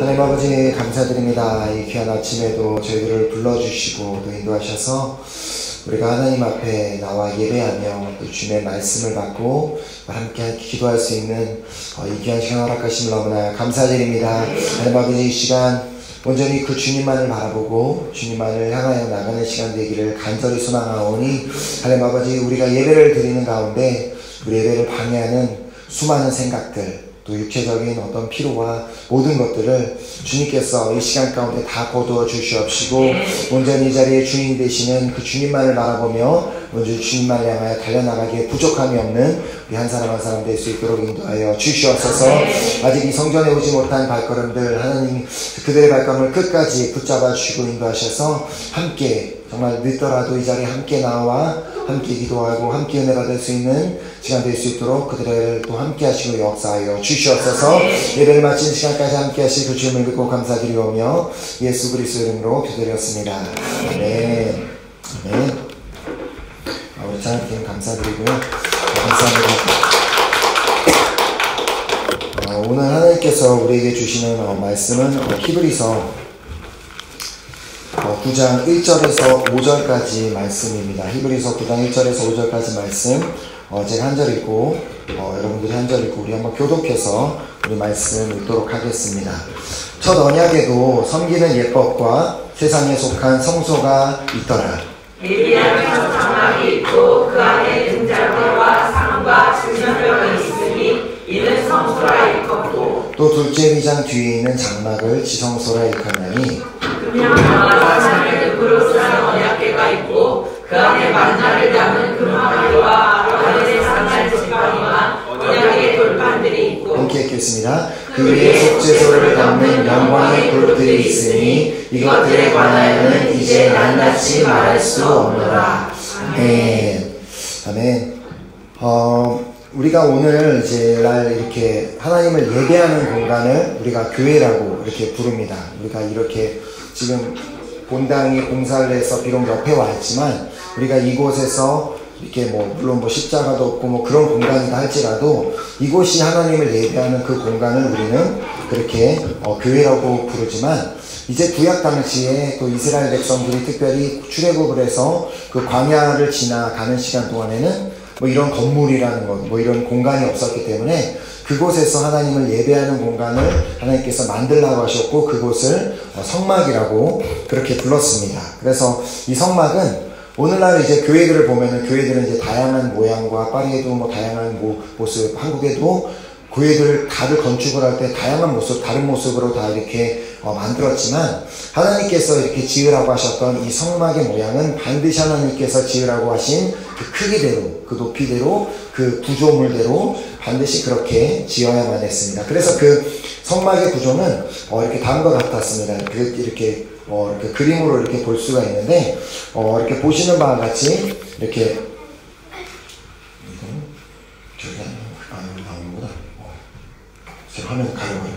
하나님 아버지 감사드립니다. 이 귀한 아침에도 저희들을 불러주시고 또 인도하셔서 우리가 하나님 앞에 나와 예배하며 또 주님의 말씀을 받고 함께 기도할 수 있는 이 귀한 시간 허락하심을 너무나 감사드립니다. 하나님 아버지 이 시간 온전히 그 주님만을 바라보고 주님만을 향하여 나가는 시간 되기를 간절히 소망하오니 하나님 아버지 우리가 예배를 드리는 가운데 우리 예배를 방해하는 수많은 생각들 또 육체적인 어떤 피로와 모든 것들을 주님께서 이 시간 가운데 다 거두어 주시옵시고 온전히 이 자리에 주인 되시는 그 주님만을 바라보며 온전히 주님만을 향하여 달려나가기에 부족함이 없는 우리 한 사람 한 사람 될 수 있도록 인도하여 주시옵소서. 아직 이 성전에 오지 못한 발걸음들 하나님 그들의 발걸음을 끝까지 붙잡아 주시고 인도하셔서 함께 정말 늦더라도 이 자리에 함께 나와 함께 기도하고 함께 은혜 받을 수 있는 시간 될 수 있도록 그들을 또 함께 하시고 역사하여 주시옵소서. 예배를 마치는 시간까지 함께 하실 그 주님을 믿고 감사드리오며 예수 그리스도 이름으로 기도드렸습니다. 아멘. 아멘. 우리 찬양팀 감사드리고요. 감사합니다. 오늘 하나님께서 우리에게 주시는 말씀은 히브리서 9장 1절에서 5절까지 말씀입니다. 히브리서 9장 1절에서 5절까지 말씀 제가 한 절 읽고 여러분들이 한 절 읽고 우리 한번 교독해서 우리 말씀 읽도록 하겠습니다. 첫 언약에도 섬기는 예법과 세상에 속한 성소가 있더라. 예비한 첫 장막이 있고 그 안에 등잔대와 상과 질병이 있으니 이는 성소라 일컫고 또 둘째 휘장 뒤에 있는 장막을 지성소라 일컫나니 금양나와 자네급으로 싼 언약궤가 있고 그 안에 만나를 담은 금화기와 아론의 상단 지팡이와 언약궤 돌판들이 있고 함께 읽겠습니다. 그 위에 속죄소를 담는 영광의 그릇들이 있으니 이것들에 관하여는 이제 낱낱이 말할 수 없노라. 아멘. 아멘. 우리가 오늘 이제 날 이렇게 하나님을 예배하는 공간을 우리가 교회라고 이렇게 부릅니다. 우리가 이렇게 지금 본당이 공사를 해서 비록 옆에 와 있지만 우리가 이곳에서 이렇게 물론 십자가도 없고 그런 공간이다 할지라도 이곳이 하나님을 예배하는 그 공간을 우리는 그렇게 교회라고 부르지만 이제 구약 당시에 또 이스라엘 백성들이 특별히 출애굽을 해서 그 광야를 지나가는 시간 동안에는 이런 건물이라는 것, 이런 공간이 없었기 때문에 그곳에서 하나님을 예배하는 공간을 하나님께서 만들라고 하셨고 그곳을 성막이라고 그렇게 불렀습니다. 그래서 이 성막은 오늘날 이제 교회들을 보면은 교회들은 이제 다양한 모양과 파리에도 다양한 모습, 한국에도 교회들 다들 건축을 할 때 다양한 모습, 다른 모습으로 다 이렇게 만들었지만 하나님께서 이렇게 지으라고 하셨던 이 성막의 모양은 반드시 하나님께서 지으라고 하신 그 크기대로, 그 높이대로, 그 구조물대로 반드시 그렇게 지어야만 했습니다. 그래서 그 성막의 구조는 이렇게 다음과 같았습니다. 이렇게 그림으로 이렇게 볼 수가 있는데 이렇게 보시는 바와 같이 이렇게 화면 가려버려.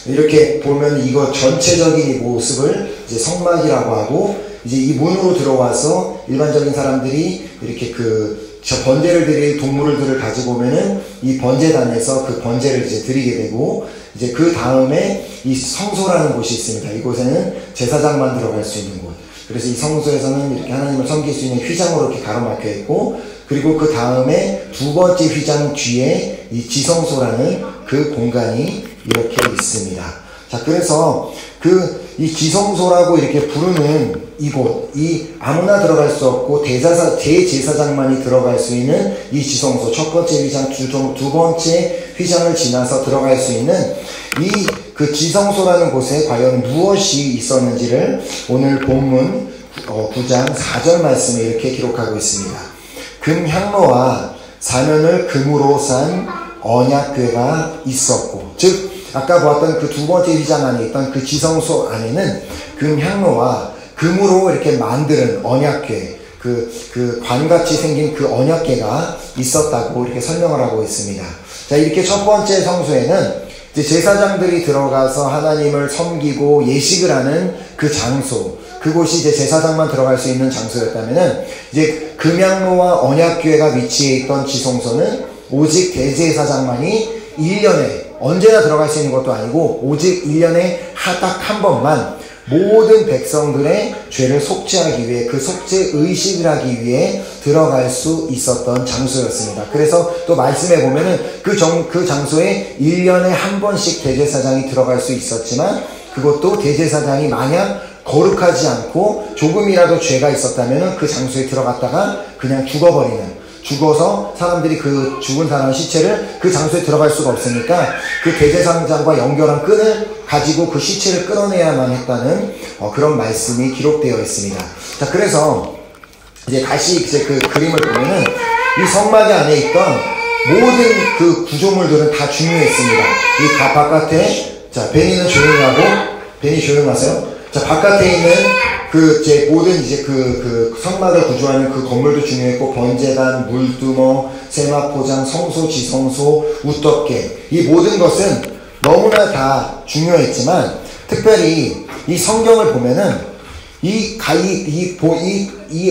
이렇게 보면 이거 전체적인 이 모습을 이제 성막이라고 하고 이제 이 문으로 들어와서 일반적인 사람들이 이렇게 저 번제를 드릴 동물들을 가지고 오면은 이 번제단에서 그 번제를 이제 드리게 되고 이제 그 다음에 이 성소라는 곳이 있습니다. 이곳에는 제사장만 들어갈 수 있는 곳. 그래서 이 성소에서는 이렇게 하나님을 섬길 수 있는 휘장으로 이렇게 가로막혀 있고 그리고 그 다음에 두 번째 휘장 뒤에 이 지성소라는 그 공간이 이렇게 있습니다. 자, 그래서 이 지성소라고 이렇게 부르는 이곳, 아무나 들어갈 수 없고 대제사장만이 들어갈 수 있는 이 지성소, 첫 번째 휘장, 두 번째 휘장을 지나서 들어갈 수 있는 그 지성소라는 곳에 과연 무엇이 있었는지를 오늘 본문 9장 4절 말씀에 이렇게 기록하고 있습니다. 금향로와 사면을 금으로 산 언약궤가 있었고, 즉 아까 보았던 그 두 번째 휘장 안에 있던 그 지성소 안에는 금향로와 금으로 이렇게 만드는 언약궤, 그 관같이 생긴 그 언약궤가 있었다고 이렇게 설명을 하고 있습니다. 자, 이렇게 첫 번째 성소에는 이제 제사장들이 들어가서 하나님을 섬기고 예식을 하는 그 장소, 그곳이 이제 제사장만 들어갈 수 있는 장소였다면은 이제 금향로와 언약궤가 위치해 있던 지성소는 오직 대제사장만이 1년에 언제나 들어갈 수 있는 것도 아니고 오직 1년에 딱 한 번만 모든 백성들의 죄를 속죄하기 위해 그 속죄 의식을 하기 위해 들어갈 수 있었던 장소였습니다. 그래서 또 말씀해 보면은 그 장소에 1년에 한 번씩 대제사장이 들어갈 수 있었지만 그것도 대제사장이 만약 거룩하지 않고 조금이라도 죄가 있었다면 그 장소에 들어갔다가 그냥 죽어서 사람들이 그 죽은 사람 시체를 그 장소에 들어갈 수가 없으니까 그 대제사장과 연결한 끈을 가지고 그 시체를 끌어내야만 했다는 그런 말씀이 기록되어 있습니다. 자, 그래서 이제 다시 이제 그 그림을 보면은 이 성막 안에 있던 모든 그 구조물들은 다 중요했습니다. 이 바깥에, 자, 베니는 조용히 하고, 베니 조용하세요. 자, 바깥에 있는 모든 이제 그 성막을 구조하는 그 건물도 중요했고, 번제단, 물두머, 세마포장, 성소, 지성소, 우떡게, 이 모든 것은 너무나 다 중요했지만, 특별히 이 성경을 보면은, 이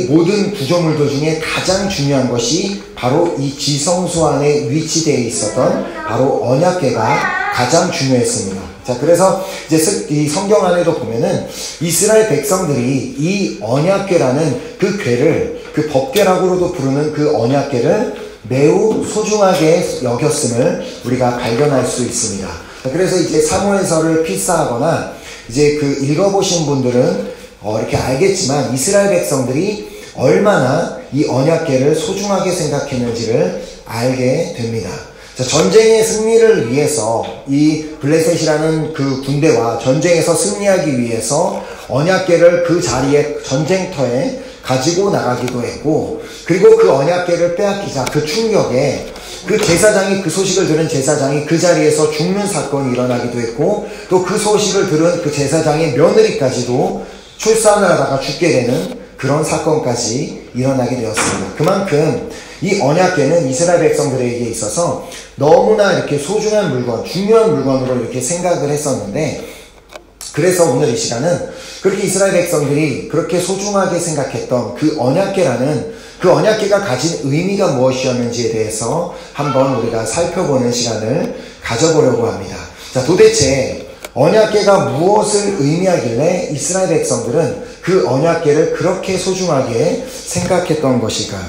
모든 구조물들 중에 가장 중요한 것이 바로 이 지성소 안에 위치되어 있었던 바로 언약궤가 가장 중요했습니다. 자, 그래서 이제 이 성경 안에도 보면은 이스라엘 백성들이 이 언약궤라는 그 궤를, 그 법궤라고도 부르는 그 언약궤를 매우 소중하게 여겼음을 우리가 발견할 수 있습니다. 자, 그래서 이제 사무엘서를 필사하거나 이제 그 읽어보신 분들은 이렇게 알겠지만 이스라엘 백성들이 얼마나 이 언약궤를 소중하게 생각했는지를 알게 됩니다. 자, 전쟁의 승리를 위해서 이 블레셋이라는 그 군대와 전쟁에서 승리하기 위해서 언약궤를 그 자리에 전쟁터에 가지고 나가기도 했고, 그리고 그 언약궤를 빼앗기자 그 충격에 그 제사장이, 그 소식을 들은 제사장이 그 자리에서 죽는 사건이 일어나기도 했고, 또 그 소식을 들은 그 제사장의 며느리까지도 출산을 하다가 죽게 되는 그런 사건까지 일어나게 되었습니다. 그만큼 이 언약궤는 이스라엘 백성들에게 있어서 너무나 이렇게 소중한 물건, 중요한 물건으로 이렇게 생각을 했었는데, 그래서 오늘 이 시간은 그렇게 이스라엘 백성들이 그렇게 소중하게 생각했던 그 언약궤라는 그 언약궤가 가진 의미가 무엇이었는지에 대해서 한번 우리가 살펴보는 시간을 가져보려고 합니다. 자, 도대체 언약궤가 무엇을 의미하길래 이스라엘 백성들은 그 언약궤를 그렇게 소중하게 생각했던 것일까요?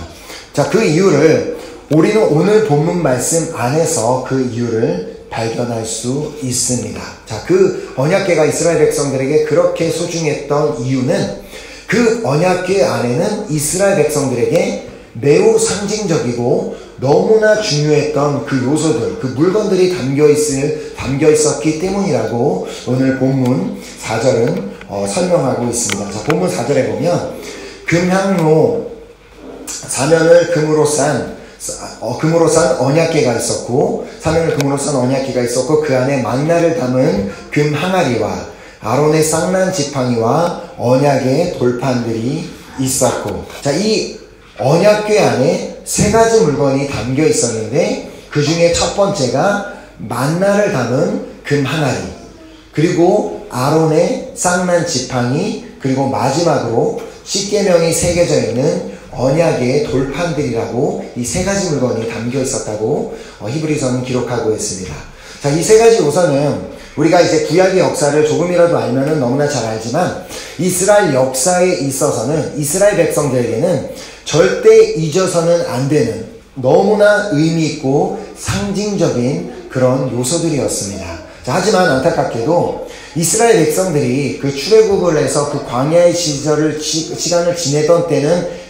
자, 그 이유를 우리는 오늘 본문 말씀 안에서 그 이유를 발견할 수 있습니다. 자, 그 언약궤가 이스라엘 백성들에게 그렇게 소중했던 이유는 그 언약궤 안에는 이스라엘 백성들에게 매우 상징적이고 너무나 중요했던 그 요소들, 그 물건들이 담겨 있었기 때문이라고 오늘 본문 4절은 설명하고 있습니다. 자, 본문 4절에 보면 금향로 사면을 금으로 싼 언약궤가 있었고, 사면을 금으로 싼 언약궤가 있었고, 그 안에 만나를 담은 금 항아리와 아론의 쌍난 지팡이와 언약의 돌판들이 있었고, 자, 이 언약궤 안에 세 가지 물건이 담겨 있었는데 그 중에 첫 번째가 만나를 담은 금 항아리, 그리고 아론의 쌍난 지팡이, 그리고 마지막으로 십계명이 새겨져 있는 언약의 돌판들이라고 이 세 가지 물건이 담겨 있었다고 히브리서는 기록하고 있습니다. 자, 이 세 가지 요소는 우리가 이제 구약의 역사를 조금이라도 알면은 너무나 잘 알지만 이스라엘 역사에 있어서는 이스라엘 백성들에게는 절대 잊어서는 안 되는 너무나 의미 있고 상징적인 그런 요소들이었습니다. 자, 하지만 안타깝게도 이스라엘 백성들이 그 출애굽을 해서 그 광야의 시간을 지내던 때는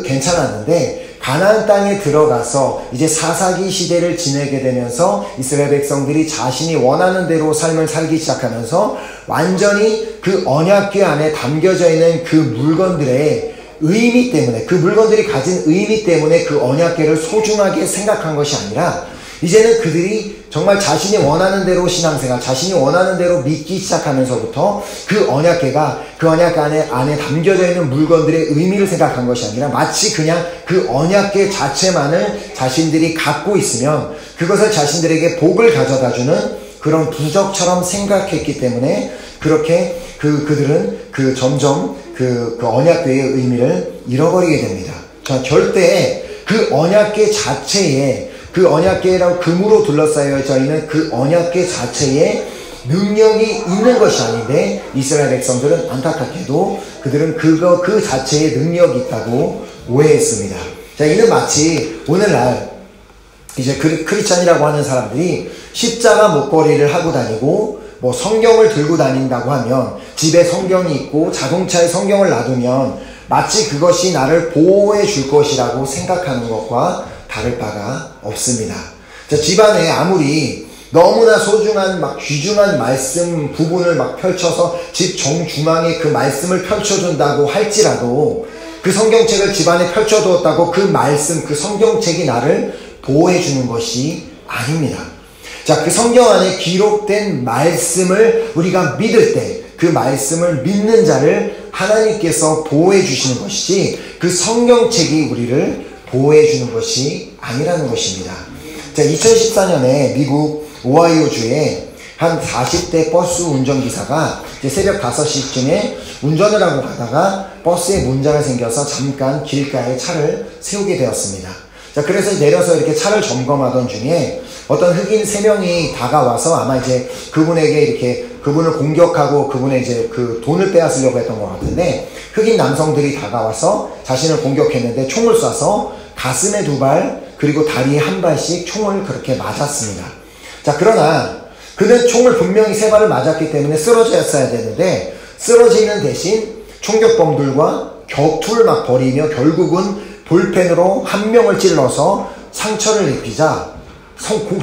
괜찮았는데, 가나안 땅에 들어가서 이제 사사기 시대를 지내게 되면서 이스라엘 백성들이 자신이 원하는 대로 삶을 살기 시작하면서 완전히 그 언약궤 안에 담겨져 있는 그 물건들의 의미 때문에, 그 물건들이 가진 의미 때문에 그 언약궤를 소중하게 생각한 것이 아니라 이제는 그들이 정말 자신이 원하는 대로 신앙생활, 자신이 원하는 대로 믿기 시작하면서부터 그 언약궤가 그 언약궤 안에 담겨져 있는 물건들의 의미를 생각한 것이 아니라 마치 그냥 그 언약궤 자체만을 자신들이 갖고 있으면 그것을 자신들에게 복을 가져다주는 그런 부적처럼 생각했기 때문에 그렇게 그들은 점점 그 언약궤의 의미를 잃어버리게 됩니다. 절대 그 언약궤 자체에 그 언약궤라고 금으로 둘러싸여져 있는 그 언약궤 자체에 능력이 있는 것이 아닌데 이스라엘 백성들은 안타깝게도 그들은 그 자체에 능력이 있다고 오해했습니다. 자, 이는 마치 오늘날 이제 크리스찬이라고 하는 사람들이 십자가 목걸이를 하고 다니고 뭐 성경을 들고 다닌다고 하면 집에 성경이 있고 자동차에 성경을 놔두면 마치 그것이 나를 보호해 줄 것이라고 생각하는 것과 다를 바가 없습니다. 자, 집안에 아무리 너무나 소중한 막 귀중한 말씀 부분을 막 펼쳐서 집 정중앙에 그 말씀을 펼쳐준다고 할지라도 그 성경책을 집안에 펼쳐두었다고 그 말씀, 그 성경책이 나를 보호해주는 것이 아닙니다. 자, 그 성경 안에 기록된 말씀을 우리가 믿을 때 그 말씀을 믿는 자를 하나님께서 보호해주시는 것이지 그 성경책이 우리를 보호해주는 것이 아니라는 것입니다. 자, 2014년에 미국 오하이오주에 한 40대 버스 운전기사가 이제 새벽 5시쯤에 운전을 하고 가다가 버스에 문제가 생겨서 잠깐 길가에 차를 세우게 되었습니다. 자, 그래서 내려서 이렇게 차를 점검하던 중에 어떤 흑인 3명이 다가와서 아마 이제 그분에게 이렇게 그분을 공격하고 그분의 이제 그 돈을 빼앗으려고 했던 것 같은데 흑인 남성들이 다가와서 자신을 공격했는데 총을 쏴서 가슴에 2발 그리고 다리에 1발씩 총을 그렇게 맞았습니다. 자, 그러나 그는 총을 분명히 3발을 맞았기 때문에 쓰러졌어야 되는데 쓰러지는 대신 총격범들과 격투를 막 벌이며 결국은 볼펜으로 1명을 찔러서 상처를 입히자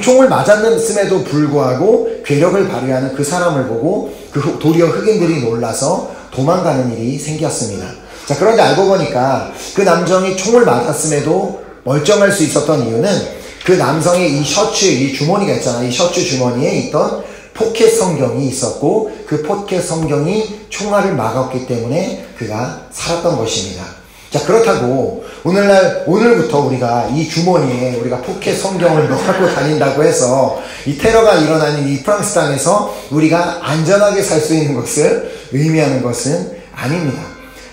총을 맞았음에도 불구하고 괴력을 발휘하는 그 사람을 보고 도리어 흑인들이 놀라서 도망가는 일이 생겼습니다. 자, 그런데 알고 보니까 그 남성이 총을 맞았음에도 멀쩡할 수 있었던 이유는 그 남성의 이 셔츠, 이 주머니가 있잖아요. 이 셔츠 주머니에 있던 포켓 성경이 있었고 그 포켓 성경이 총알을 막았기 때문에 그가 살았던 것입니다. 자, 그렇다고 오늘부터 우리가 이 주머니에 우리가 포켓 성경을 넣고 다닌다고 해서 이 테러가 일어나는 이 프랑스 땅에서 우리가 안전하게 살 수 있는 것을 의미하는 것은 아닙니다.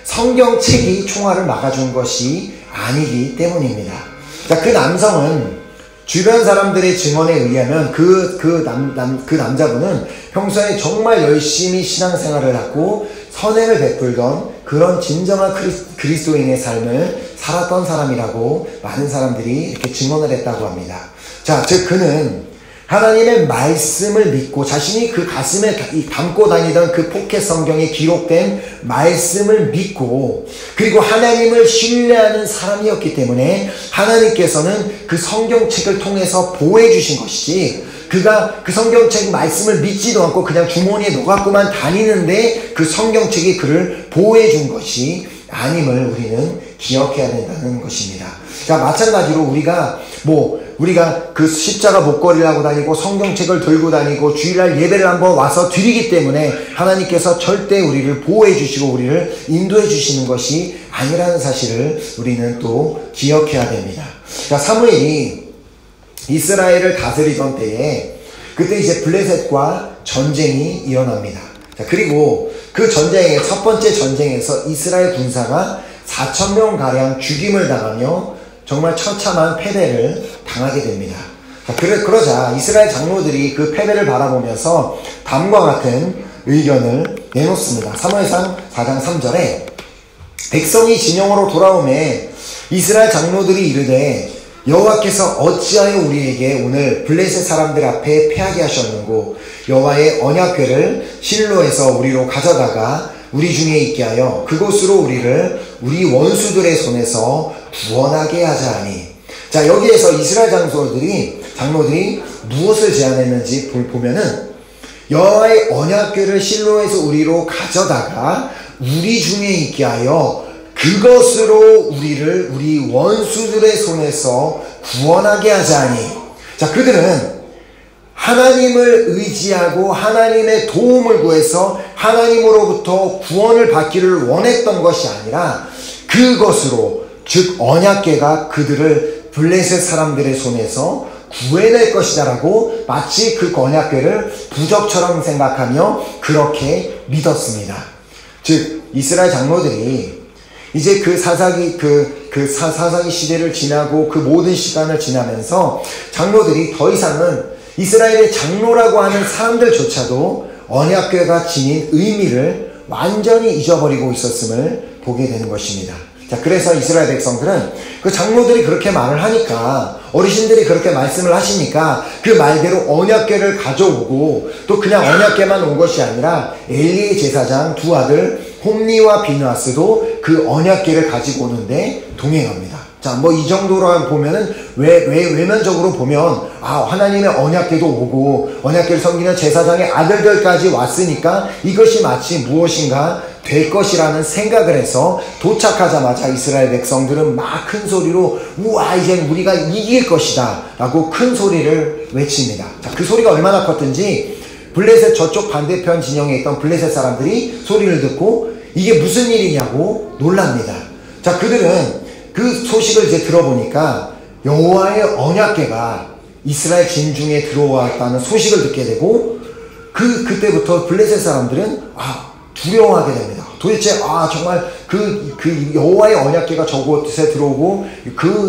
성경책이 총알을 막아준 것이 아니기 때문입니다. 자, 그 남성은 주변 사람들의 증언에 의하면 그 남자분은 평소에 정말 열심히 신앙생활을 하고 선행을 베풀던 그런 진정한 그리스도인의 삶을 살았던 사람이라고 많은 사람들이 이렇게 증언을 했다고 합니다. 자, 즉 그는 하나님의 말씀을 믿고 자신이 그 가슴에 담고 다니던 그 포켓 성경에 기록된 말씀을 믿고 그리고 하나님을 신뢰하는 사람이었기 때문에 하나님께서는 그 성경책을 통해서 보호해 주신 것이지 그가 그 성경책 말씀을 믿지도 않고 그냥 주머니에 넣어갖고만 다니는데 그 성경책이 그를 보호해 준 것이 아님을 우리는 기억해야 된다는 것입니다. 자, 마찬가지로 우리가 그 십자가 목걸이를 하고 다니고 성경책을 들고 다니고 주일날 예배를 한번 와서 드리기 때문에 하나님께서 절대 우리를 보호해 주시고 우리를 인도해 주시는 것이 아니라는 사실을 우리는 또 기억해야 됩니다. 자, 사무엘이 이스라엘을 다스리던 때에 그때 이제 블레셋과 전쟁이 일어납니다. 자, 그리고 그 전쟁의 첫 번째 전쟁에서 이스라엘 군사가 4,000명 가량 죽임을 당하며 정말 처참한 패배를 당하게 됩니다. 자, 그러자 이스라엘 장로들이 그 패배를 바라보면서 다음과 같은 의견을 내놓습니다. 사무엘상 4장 3절에 백성이 진영으로 돌아오매 이스라엘 장로들이 이르되 여호와께서 어찌하여 우리에게 오늘 블레셋 사람들 앞에 패하게 하셨는고 여호와의 언약궤를 실로에서 우리로 가져다가 우리 중에 있게 하여 그곳으로 우리를 우리 원수들의 손에서 구원하게 하자 하니. 자, 여기에서 이스라엘 장로들이 무엇을 제안했는지 보면은 여호와의 언약궤를 실로에서 우리로 가져다가 우리 중에 있게 하여 그것으로 우리를 우리 원수들의 손에서 구원하게 하자 하니. 자, 그들은 하나님을 의지하고 하나님의 도움을 구해서 하나님으로부터 구원을 받기를 원했던 것이 아니라 그것으로, 즉 언약궤가 그들을 블레셋 사람들의 손에서 구해낼 것이다 라고 마치 그 언약궤를 부적처럼 생각하며 그렇게 믿었습니다. 즉 이스라엘 장로들이 이제 그 사사기 그 사사기 시대를 지나고 그 모든 시간을 지나면서 장로들이 더 이상은 이스라엘의 장로라고 하는 사람들조차도 언약궤가 지닌 의미를 완전히 잊어버리고 있었음을 보게 되는 것입니다. 자, 그래서 이스라엘 백성들은 그 장로들이 그렇게 말을 하니까, 어르신들이 그렇게 말씀을 하시니까 그 말대로 언약궤를 가져오고, 또 그냥 언약궤만 온 것이 아니라 엘리의 제사장 두 아들 홈니와 비느하스도 그 언약궤를 가지고 오는데 동행합니다. 자, 뭐 이 정도로 보면은 외면적으로 보면 하나님의 언약궤도 오고 언약궤를 섬기는 제사장의 아들들까지 왔으니까 이것이 마치 무엇인가 될 것이라는 생각을 해서 도착하자마자 이스라엘 백성들은 막 큰 소리로 우와, 이제 우리가 이길 것이다 라고 큰 소리를 외칩니다. 자, 그 소리가 얼마나 컸든지 블레셋 저쪽 반대편 진영에 있던 블레셋 사람들이 소리를 듣고 이게 무슨 일이냐고 놀랍니다. 자, 그들은 그 소식을 이제 들어보니까 여호와의 언약궤가 이스라엘 진중에 들어왔다는 소식을 듣게 되고, 그때부터 블레셋 사람들은 두려워하게 됩니다. 도대체 정말 그 여호와의 언약궤가 저곳에 들어오고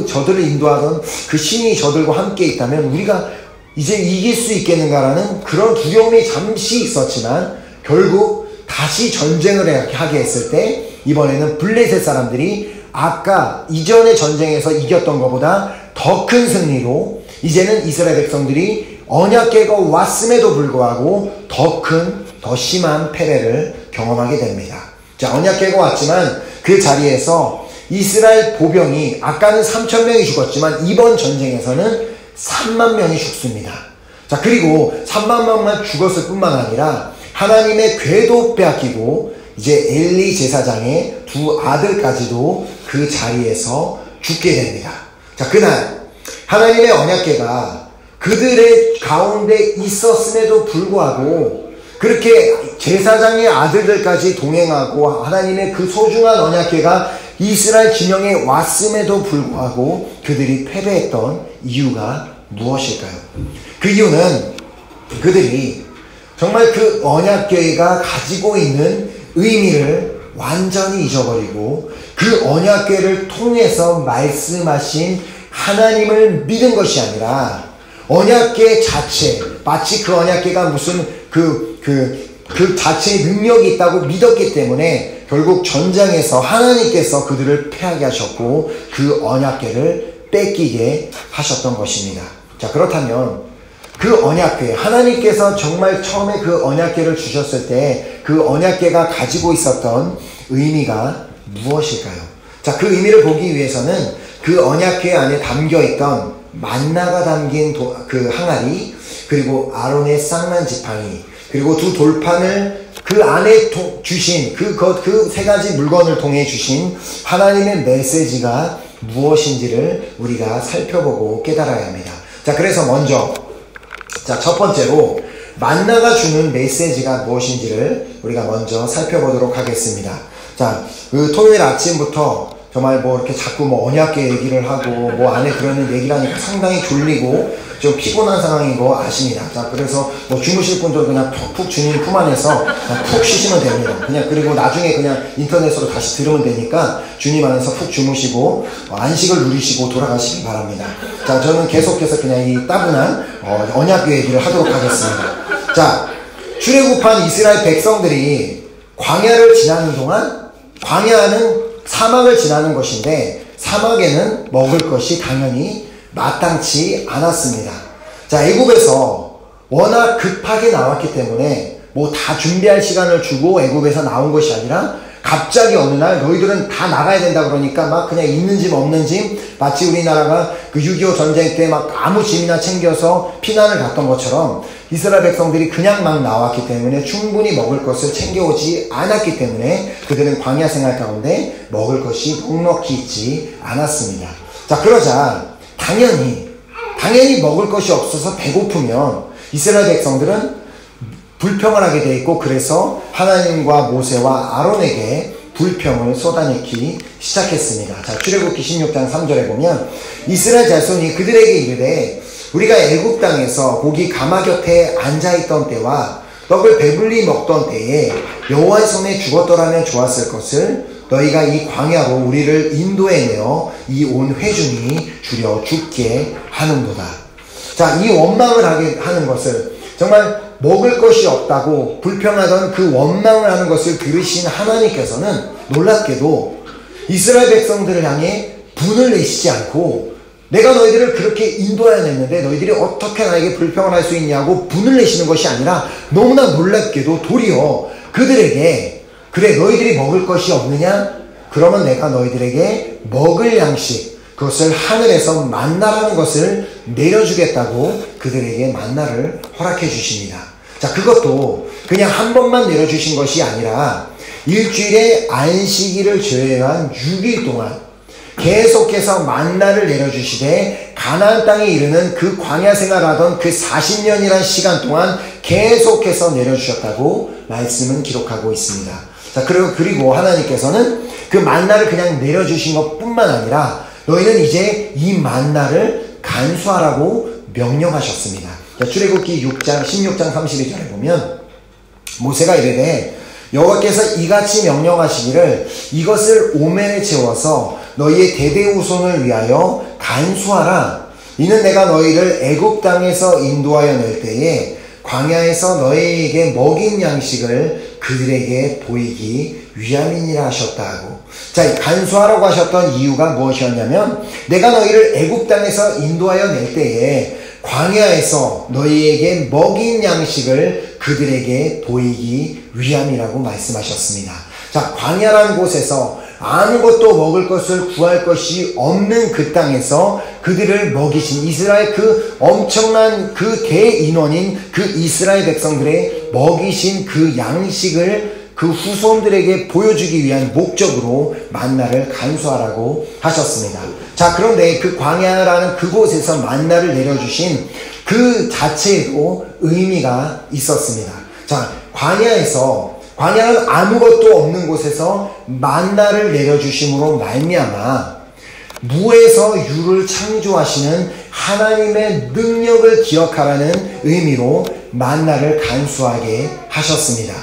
저들을 인도하던 그 신이 저들과 함께 있다면 우리가 이제 이길 수 있겠는가라는 그런 두려움이 잠시 있었지만, 결국 다시 전쟁을 하게 했을 때 이번에는 블레셋 사람들이 아까 이전의 전쟁에서 이겼던 것보다 더 큰 승리로 이제는 이스라엘 백성들이 언약궤가 왔음에도 불구하고 더 심한 패배를 경험하게 됩니다. 자, 언약궤가 왔지만 그 자리에서 이스라엘 보병이, 아까는 3,000명이 죽었지만 이번 전쟁에서는 3만 명이 죽습니다. 자, 그리고 3만 명만 죽었을 뿐만 아니라 하나님의 궤도 빼앗기고 이제 엘리 제사장의 두 아들까지도 그 자리에서 죽게 됩니다. 자, 그날 하나님의 언약궤가 그들의 가운데 있었음에도 불구하고, 그렇게 제사장의 아들들까지 동행하고 하나님의 그 소중한 언약궤가 이스라엘 진영에 왔음에도 불구하고 그들이 패배했던 이유가 무엇일까요? 그 이유는 그들이 정말 그 언약궤가 가지고 있는 의미를 완전히 잊어버리고 그 언약궤를 통해서 말씀하신 하나님을 믿은 것이 아니라 언약궤 자체, 마치 그 언약궤가 무슨 그 자체의 능력이 있다고 믿었기 때문에 결국 전쟁에서 하나님께서 그들을 패하게 하셨고 그 언약궤를 뺏기게 하셨던 것입니다. 자, 그렇다면 그 언약궤, 하나님께서 정말 처음에 그 언약궤를 주셨을 때 그 언약궤가 가지고 있었던 의미가 무엇일까요? 자, 그 의미를 보기 위해서는 그 언약궤 안에 담겨있던 만나가 담긴 그 항아리, 그리고 아론의 쌍난 지팡이, 그리고 두 돌판을 그 안에 주신 그 세 가지 물건을 통해 주신 하나님의 메시지가 무엇인지를 우리가 살펴보고 깨달아야 합니다. 자, 그래서 먼저, 첫 번째로 만나가 주는 메시지가 무엇인지를 우리가 먼저 살펴보도록 하겠습니다. 자, 그 토요일 아침부터 정말 이렇게 자꾸 언약궤 얘기를 하고 안에 들어있는 얘기를 하니까 상당히 졸리고 좀 피곤한 상황인 거 아십니다. 자, 그래서 주무실 분들 그냥 푹 주님 품 안에서 푹 쉬시면 됩니다. 그리고 나중에 그냥 인터넷으로 다시 들으면 되니까 주님 안에서 푹 주무시고 안식을 누리시고 돌아가시기 바랍니다. 자, 저는 계속해서 그냥 이 따분한 언약궤 얘기를 하도록 하겠습니다. 자, 출애굽한 이스라엘 백성들이 광야를 지나는 동안, 광야는 사막을 지나는 것인데 사막에는 먹을 것이 당연히 마땅치 않았습니다. 자, 애굽에서 워낙 급하게 나왔기 때문에 다 준비할 시간을 주고 애굽에서 나온 것이 아니라 갑자기 어느 날 너희들은 다 나가야 된다 그러니까 막 그냥 있는 짐 없는 짐, 마치 우리나라가 그 6.25 전쟁 때 막 아무 짐이나 챙겨서 피난을 갔던 것처럼 이스라엘 백성들이 그냥 막 나왔기 때문에 충분히 먹을 것을 챙겨오지 않았기 때문에 그들은 광야 생활 가운데 먹을 것이 넉넉히 있지 않았습니다. 자, 그러자 당연히 먹을 것이 없어서 배고프면 이스라엘 백성들은 불평을 하게 돼 있고, 그래서 하나님과 모세와 아론에게 불평을 쏟아내기 시작했습니다. 자, 출애굽기 16장 3절에 보면 이스라엘 자손이 그들에게 이르되 우리가 애굽 땅에서 고기 가마 곁에 앉아있던 때와 떡을 배불리 먹던 때에 여호와의 손에 죽었더라면 좋았을 것을 너희가 이 광야로 우리를 인도해내어 이 온 회중이 주려 죽게 하는도다. 자, 이 원망을 하게 하는 것을, 정말 먹을 것이 없다고 불평하던 그 원망을 하는 것을 들으신 하나님께서는 놀랍게도 이스라엘 백성들을 향해 분을 내시지 않고, 내가 너희들을 그렇게 인도해냈는데 너희들이 어떻게 나에게 불평을 할 수 있냐고 분을 내시는 것이 아니라, 너무나 놀랍게도 도리어 그들에게, 그래 너희들이 먹을 것이 없느냐? 그러면 내가 너희들에게 먹을 양식, 그것을 하늘에서 만나라는 것을 내려주겠다고 그들에게 만나를 허락해 주십니다. 자, 그것도 그냥 한 번만 내려주신 것이 아니라 일주일에 안식일을 제외한 6일 동안 계속해서 만나를 내려주시되, 가나안 땅에 이르는 그 광야 생활하던 그 40년이라는 시간 동안 계속해서 내려주셨다고 말씀은 기록하고 있습니다. 자, 그리고 하나님께서는 그 만나를 그냥 내려주신 것 뿐만 아니라 너희는 이제 이 만나를 간수하라고 명령하셨습니다. 자, 출애굽기 16장 32절에 보면 모세가 이르되 여호와께서 이같이 명령하시기를 이것을 오멜에 채워서 너희의 대대후손을 위하여 간수하라. 이는 내가 너희를 애굽 땅에서 인도하여 낼 때에 광야에서 너희에게 먹인 양식을 그들에게 보이기 위함이니라 하셨다 하고, 자, 간수하라고 하셨던 이유가 무엇이었냐면, 내가 너희를 애굽 땅에서 인도하여 낼 때에 광야에서 너희에게 먹인 양식을 그들에게 보이기 위함이라고 말씀하셨습니다. 자, 광야라는 곳에서 아무것도 먹을 것을 구할 것이 없는 그 땅에서 그들을 먹이신 이스라엘, 그 엄청난 그 대인원인 그 이스라엘 백성들의 먹이신 그 양식을 그 후손들에게 보여주기 위한 목적으로 만나를 간수하라고 하셨습니다. 자, 그런데 그 광야라는 그곳에서 만나를 내려주신 그 자체에도 의미가 있었습니다. 자, 광야는 아무것도 없는 곳에서 만나를 내려주심으로 말미암아 무에서 유를 창조하시는 하나님의 능력을 기억하라는 의미로 만나를 간수하게 하셨습니다.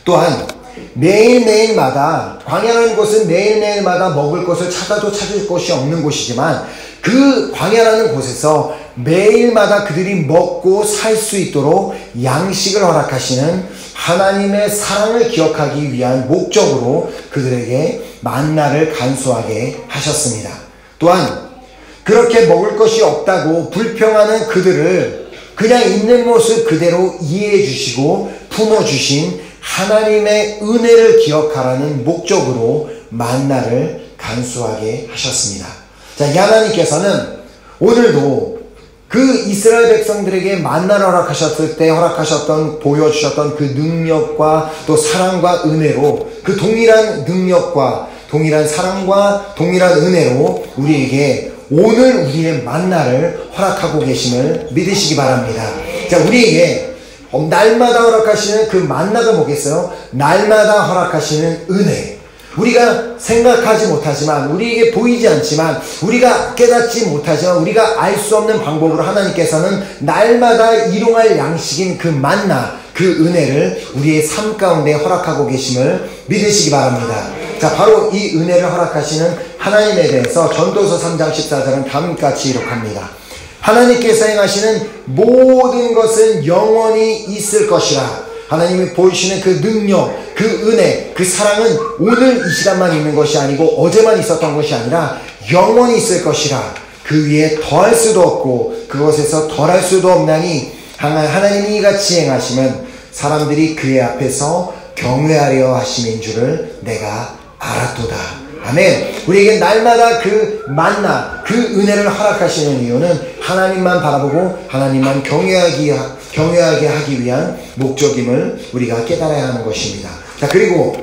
또한 매일매일마다, 광야라는 곳은 매일매일마다 먹을 것을 찾아도 찾을 곳이 없는 곳이지만, 그 광야라는 곳에서 매일마다 그들이 먹고 살 수 있도록 양식을 허락하시는 하나님의 사랑을 기억하기 위한 목적으로 그들에게 만나를 간수하게 하셨습니다. 또한 그렇게 먹을 것이 없다고 불평하는 그들을 그냥 있는 모습 그대로 이해해 주시고 품어주신 하나님의 은혜를 기억하라는 목적으로 만나를 간수하게 하셨습니다. 자, 이 하나님께서는 오늘도 그 이스라엘 백성들에게 만나를 허락하셨을 때 보여주셨던 그 능력과 또 사랑과 은혜로, 그 동일한 능력과 동일한 사랑과 동일한 은혜로 우리에게 오늘 우리의 만나를 허락하고 계심을 믿으시기 바랍니다. 자, 우리에게 날마다 허락하시는 그 만나가 뭐겠어요? 날마다 허락하시는 은혜. 우리가 생각하지 못하지만, 우리에게 보이지 않지만, 우리가 깨닫지 못하지만, 우리가 알 수 없는 방법으로 하나님께서는 날마다 일용할 양식인 그 만나, 그 은혜를 우리의 삶 가운데 허락하고 계심을 믿으시기 바랍니다. 자, 바로 이 은혜를 허락하시는 하나님에 대해서 전도서 3장 14절은 다음같이 기록합니다. 하나님께서 행하시는 모든 것은 영원히 있을 것이라. 하나님이 보이시는 그 능력, 그 은혜, 그 사랑은 오늘 이 시간만 있는 것이 아니고 어제만 있었던 것이 아니라 영원히 있을 것이라. 그 위에 더할 수도 없고 그것에서 덜할 수도 없나니 하나님이 이같이 행하시면 사람들이 그의 앞에서 경외하려 하심인 줄을 내가 알았도다. 아멘. 우리에게 날마다 그 만나, 그 은혜를 허락하시는 이유는 하나님만 바라보고 하나님만 경외하게 하기 위한 목적임을 우리가 깨달아야 하는 것입니다. 자, 그리고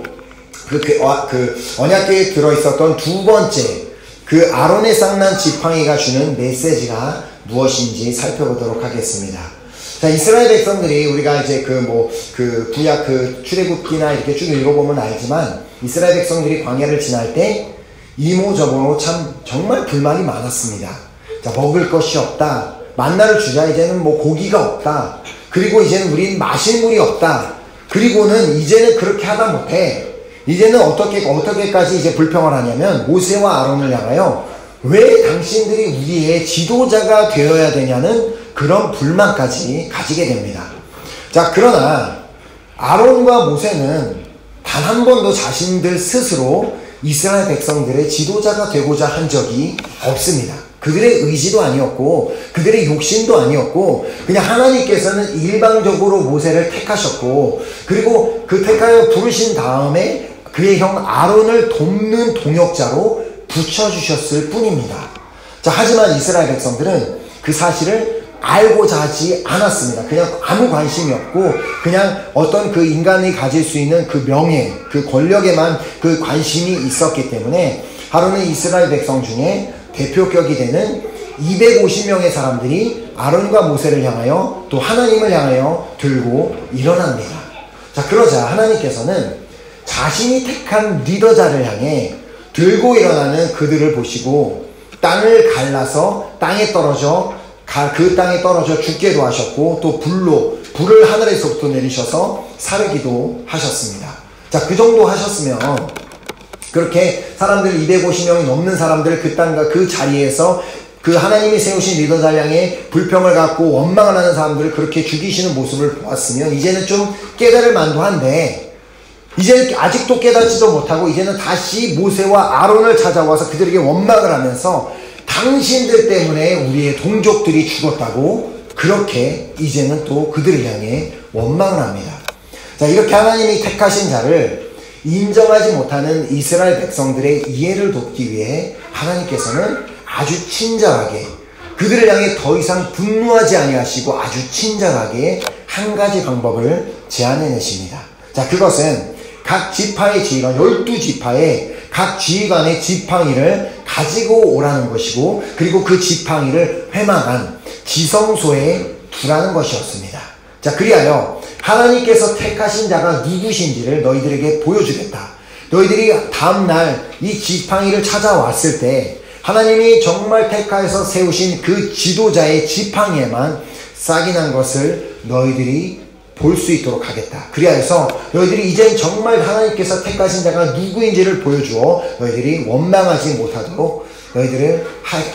그 언약궤에 들어있었던 두 번째, 그 아론의 쌍난 지팡이가 주는 메시지가 무엇인지 살펴보도록 하겠습니다. 자, 이스라엘 백성들이, 우리가 이제 구약 출애굽기나 이렇게 쭉 읽어보면 알지만, 이스라엘 백성들이 광야를 지날 때 이모저모로 참 정말 불만이 많았습니다. 자, 먹을 것이 없다. 만나를 주자. 이제는 고기가 없다. 그리고 이제는 우린 마실 물이 없다. 그리고는 이제는 그렇게 하다 못해. 이제는 어떻게까지 이제 불평을 하냐면 모세와 아론을 향하여 왜 당신들이 우리의 지도자가 되어야 되냐는 그런 불만까지 가지게 됩니다. 자, 그러나 아론과 모세는 단 한 번도 자신들 스스로 이스라엘 백성들의 지도자가 되고자 한 적이 없습니다. 그들의 의지도 아니었고 그들의 욕심도 아니었고 그냥 하나님께서는 일방적으로 모세를 택하셨고 그리고 그 택하여 부르신 다음에 그의 형 아론을 돕는 동역자로 붙여주셨을 뿐입니다. 자, 하지만 이스라엘 백성들은 그 사실을 알고자 하지 않았습니다. 그냥 아무 관심이 없고 그냥 어떤 그 인간이 가질 수 있는 그 명예, 그 권력에만 그 관심이 있었기 때문에 아론은 이스라엘 백성 중에 대표격이 되는 250명의 사람들이 아론과 모세를 향하여 또 하나님을 향하여 들고 일어납니다. 자, 그러자 하나님께서는 자신이 택한 리더자를 향해 들고 일어나는 그들을 보시고 땅을 갈라서 그 땅에 떨어져 죽게도 하셨고 또 불을 하늘에서부터 내리셔서 사르기도 하셨습니다. 자, 그 정도 하셨으면 그렇게 사람들 250명이 넘는 사람들 그 땅과 그 자리에서 그 하나님이 세우신 리더자를 향해 불평을 갖고 원망을 하는 사람들을 그렇게 죽이시는 모습을 보았으면 이제는 좀 깨달을 만도 한데 이제 아직도 깨닫지도 못하고 이제는 다시 모세와 아론을 찾아와서 그들에게 원망을 하면서 당신들 때문에 우리의 동족들이 죽었다고 그렇게 이제는 또 그들을 향해 원망을 합니다. 자, 이렇게 하나님이 택하신 자를 인정하지 못하는 이스라엘 백성들의 이해를 돕기 위해 하나님께서는 아주 친절하게 그들을 향해 더 이상 분노하지 아니하시고 아주 친절하게 한 가지 방법을 제안해내십니다. 자, 그것은 각 지파의 지휘관 12지파의 각 지휘관의 지팡이를 가지고 오라는 것이고 그리고 그 지팡이를 회망한 지성소에 두라는 것이었습니다. 자, 그리하여 하나님께서 택하신 자가 누구신지를 너희들에게 보여주겠다. 너희들이 다음날 이 지팡이를 찾아왔을 때 하나님이 정말 택하여서 세우신 그 지도자의 지팡이에만 싹이 난 것을 너희들이 볼 수 있도록 하겠다. 그리하여서 너희들이 이젠 정말 하나님께서 택하신 자가 누구인지를 보여주어 너희들이 원망하지 못하도록 너희들을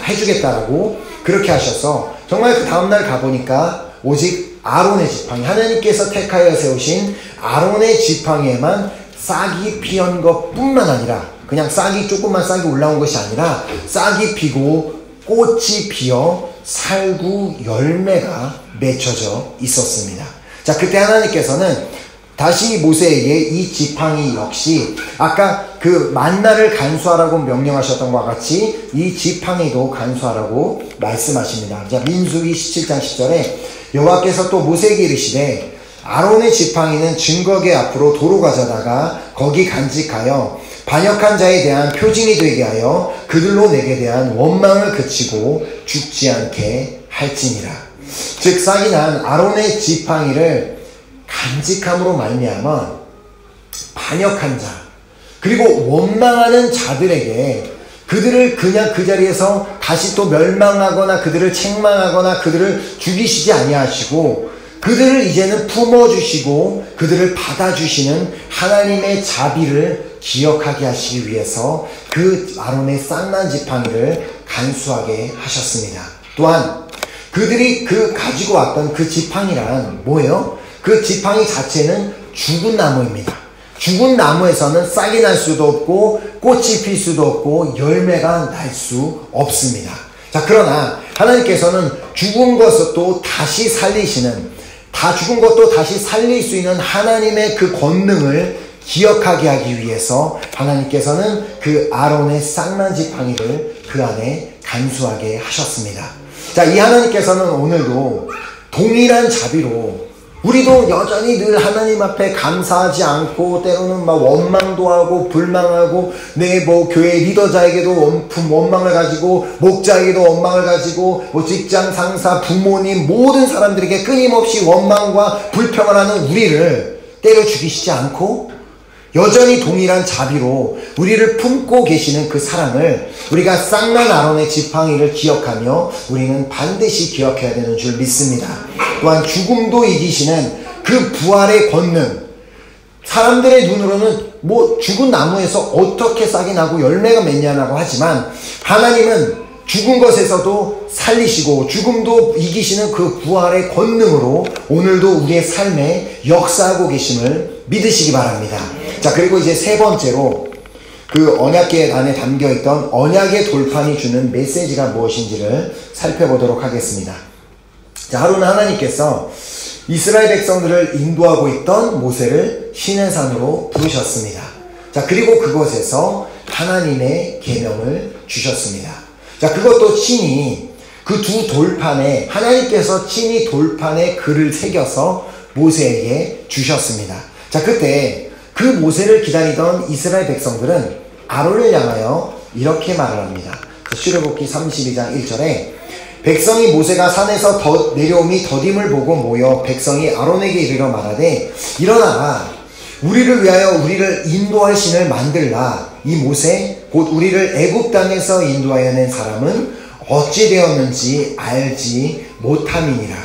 해주겠다라고 그렇게 하셔서 정말 그 다음날 가보니까 오직 아론의 지팡이, 하나님께서 택하여 세우신 아론의 지팡이에만 싹이 피한 것뿐만 아니라 그냥 조금만 싹이 올라온 것이 아니라 싹이 피고 꽃이 피어 살구 열매가 맺혀져 있었습니다. 자, 그때 하나님께서는 다시 모세에게 이 지팡이 역시 아까 그 만나를 간수하라고 명령하셨던 것과 같이 이 지팡이도 간수하라고 말씀하십니다. 자, 민수기 17장 10절에 여호와께서 또 모세에게 이르시되 아론의 지팡이는 증거궤 앞으로 도로 가져다가 거기 간직하여 반역한 자에 대한 표징이 되게 하여 그들로 내게 대한 원망을 그치고 죽지 않게 할지니라. 즉 싹이 난 아론의 지팡이를 간직함으로 말미암아 반역한 자 그리고 원망하는 자들에게 그들을 그냥 그 자리에서 다시 또 멸망하거나 그들을 책망하거나 그들을 죽이시지 아니하시고 그들을 이제는 품어주시고 그들을 받아주시는 하나님의 자비를 기억하게 하시기 위해서 그 아론의 싹난 지팡이를 간수하게 하셨습니다. 또한 그들이 가지고 왔던 그 지팡이란 뭐예요? 그 지팡이 자체는 죽은 나무입니다. 죽은 나무에서는 싹이 날 수도 없고 꽃이 필 수도 없고 열매가 날 수 없습니다. 자, 그러나 하나님께서는 죽은 것도 다시 살리시는 죽은 것도 다시 살릴 수 있는 하나님의 그 권능을 기억하게 하기 위해서 하나님께서는 그 아론의 싹난 지팡이를 그 안에 간수하게 하셨습니다. 자, 이 하나님께서는 오늘도 동일한 자비로 우리도 여전히 늘 하나님 앞에 감사하지 않고 때로는 막 원망도 하고 불망하고 교회 리더자에게도 원망을 가지고 목자에게도 원망을 가지고 직장 상사 부모님 모든 사람들에게 끊임없이 원망과 불평을 하는 우리를 때려 죽이시지 않고 여전히 동일한 자비로 우리를 품고 계시는 그 사랑을 우리가 싹난 아론의 지팡이를 기억하며 우리는 반드시 기억해야 되는 줄 믿습니다. 또한 죽음도 이기시는 그 부활의 권능, 사람들의 눈으로는 뭐 죽은 나무에서 어떻게 싹이 나고 열매가 맺냐라고 하지만 하나님은 죽은 것에서도 살리시고 죽음도 이기시는 그 부활의 권능으로 오늘도 우리의 삶에 역사하고 계심을 믿으시기 바랍니다. 자, 그리고 이제 세 번째로 그 언약궤 안에 담겨있던 언약의 돌판이 주는 메시지가 무엇인지를 살펴보도록 하겠습니다. 자, 하루는 하나님께서 이스라엘 백성들을 인도하고 있던 모세를 시내산으로 부르셨습니다. 자, 그리고 그곳에서 하나님의 계명을 주셨습니다. 자, 그것도 친히 그 두 돌판에 하나님께서 친히 돌판에 글을 새겨서 모세에게 주셨습니다. 자, 그때 그 모세를 기다리던 이스라엘 백성들은 아론을 향하여 이렇게 말을 합니다. 출애굽기 32장 1절에 백성이 모세가 산에서 내려오미 더딤을 보고 모여 백성이 아론에게 이르러 말하되 일어나라 우리를 위하여 우리를 인도할 신을 만들라. 이 모세 곧 우리를 애굽 땅에서 인도하여 낸 사람은 어찌 되었는지 알지 못함이니라.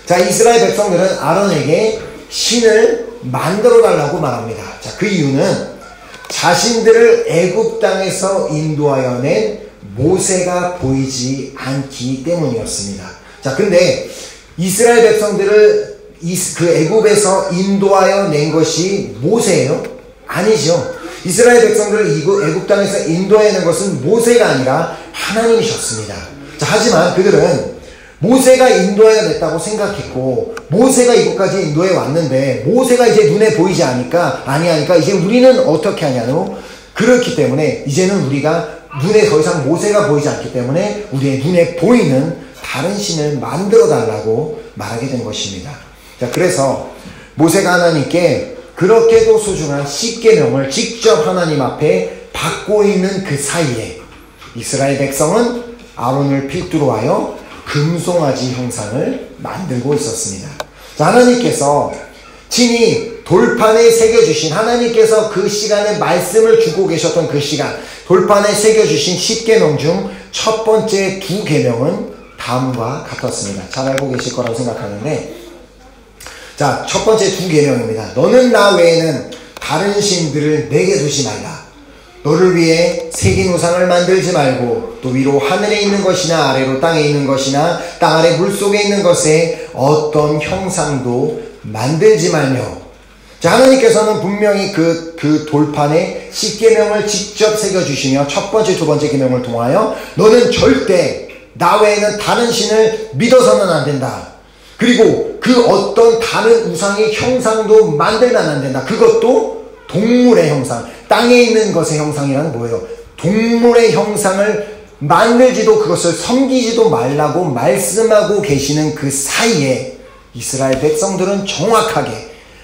자, 이스라엘 백성들은 아론에게 신을 만들어 달라고 말합니다. 자, 그 이유는 자신들을 애굽 땅에서 인도하여 낸 모세가 보이지 않기 때문이었습니다. 자, 근데 이스라엘 백성들을 그 애굽에서 인도하여 낸 것이 모세예요? 아니죠. 이스라엘 백성들을 애굽 땅에서 인도하여 낸 것은 모세가 아니라 하나님이셨습니다. 자, 하지만 그들은 모세가 인도하여 냈다고 생각했고 모세가 이곳까지 인도해 왔는데 모세가 이제 눈에 보이지 않으니까 이제 우리는 어떻게 하냐노? 그렇기 때문에 이제는 우리가 눈에 더 이상 모세가 보이지 않기 때문에 우리의 눈에 보이는 다른 신을 만들어 달라고 말하게 된 것입니다. 자, 그래서 모세가 하나님께 그렇게도 소중한 십계명을 직접 하나님 앞에 받고 있는 그 사이에 이스라엘 백성은 아론을 필두로 하여 금송아지 형상을 만들고 있었습니다. 자, 하나님께서 친히 돌판에 새겨주신 하나님께서 그 시간에 말씀을 주고 계셨던 그 시간 돌판에 새겨주신 10계명 중 첫 번째 두 계명은 다음과 같았습니다. 잘 알고 계실 거라고 생각하는데 자, 첫 번째 두 계명입니다. 너는 나 외에는 다른 신들을 내게 두지 말라. 너를 위해 새긴 우상을 만들지 말고 또 위로 하늘에 있는 것이나 아래로 땅에 있는 것이나 땅 아래 물속에 있는 것에 어떤 형상도 만들지 말며. 자, 하나님께서는 분명히 그 돌판에 10계명을 직접 새겨주시며 첫 번째, 두 번째 계명을 통하여 너는 절대 나 외에는 다른 신을 믿어서는 안 된다. 그리고 그 어떤 다른 우상의 형상도 만들면 안 된다. 그것도 동물의 형상, 땅에 있는 것의 형상이란 뭐예요? 동물의 형상을 만들지도 그것을 섬기지도 말라고 말씀하고 계시는 그 사이에 이스라엘 백성들은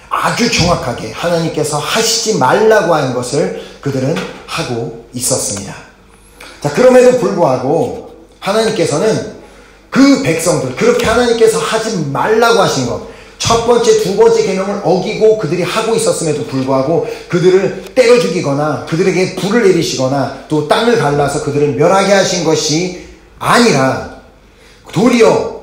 아주 정확하게 하나님께서 하시지 말라고 하는 것을 그들은 하고 있었습니다. 자, 그럼에도 불구하고 하나님께서는 그 백성들, 그렇게 하나님께서 하지 말라고 하신 것, 첫 번째, 두 번째 계명을 어기고 그들이 하고 있었음에도 불구하고 그들을 때려 죽이거나 그들에게 불을 내리시거나 또 땅을 갈라서 그들을 멸하게 하신 것이 아니라 도리어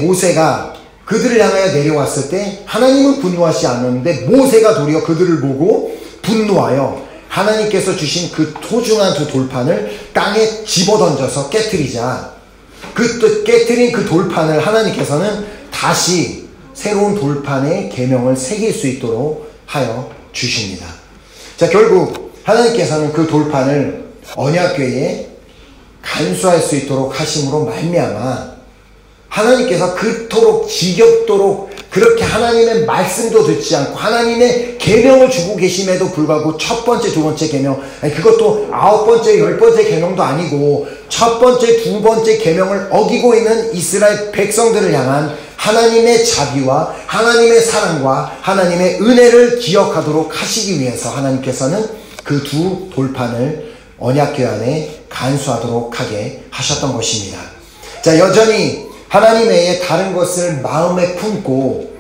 모세가 그들을 향하여 내려왔을 때 하나님은 분노하시지 않았는데 모세가 도리어 그들을 보고 분노하여 하나님께서 주신 그 소중한 두 돌판을 땅에 집어던져서 깨트리자. 깨트린 그 돌판을 하나님께서는 다시 새로운 돌판에 계명을 새길 수 있도록 하여 주십니다. 자, 결국 하나님께서는 그 돌판을 언약궤에 간수할 수 있도록 하심으로 말미암아 하나님께서 그토록 지겹도록 그렇게 하나님의 말씀도 듣지 않고 하나님의 계명을 주고 계심에도 불구하고 첫 번째, 두 번째 계명, 그것도 9번째, 10번째 계명도 아니고 첫 번째, 두 번째 계명을 어기고 있는 이스라엘 백성들을 향한 하나님의 자비와 하나님의 사랑과 하나님의 은혜를 기억하도록 하시기 위해서 하나님께서는 그 두 돌판을 언약궤 안에 간수하도록 하게 하셨던 것입니다. 자, 여전히 하나님 외에 다른 것을 마음에 품고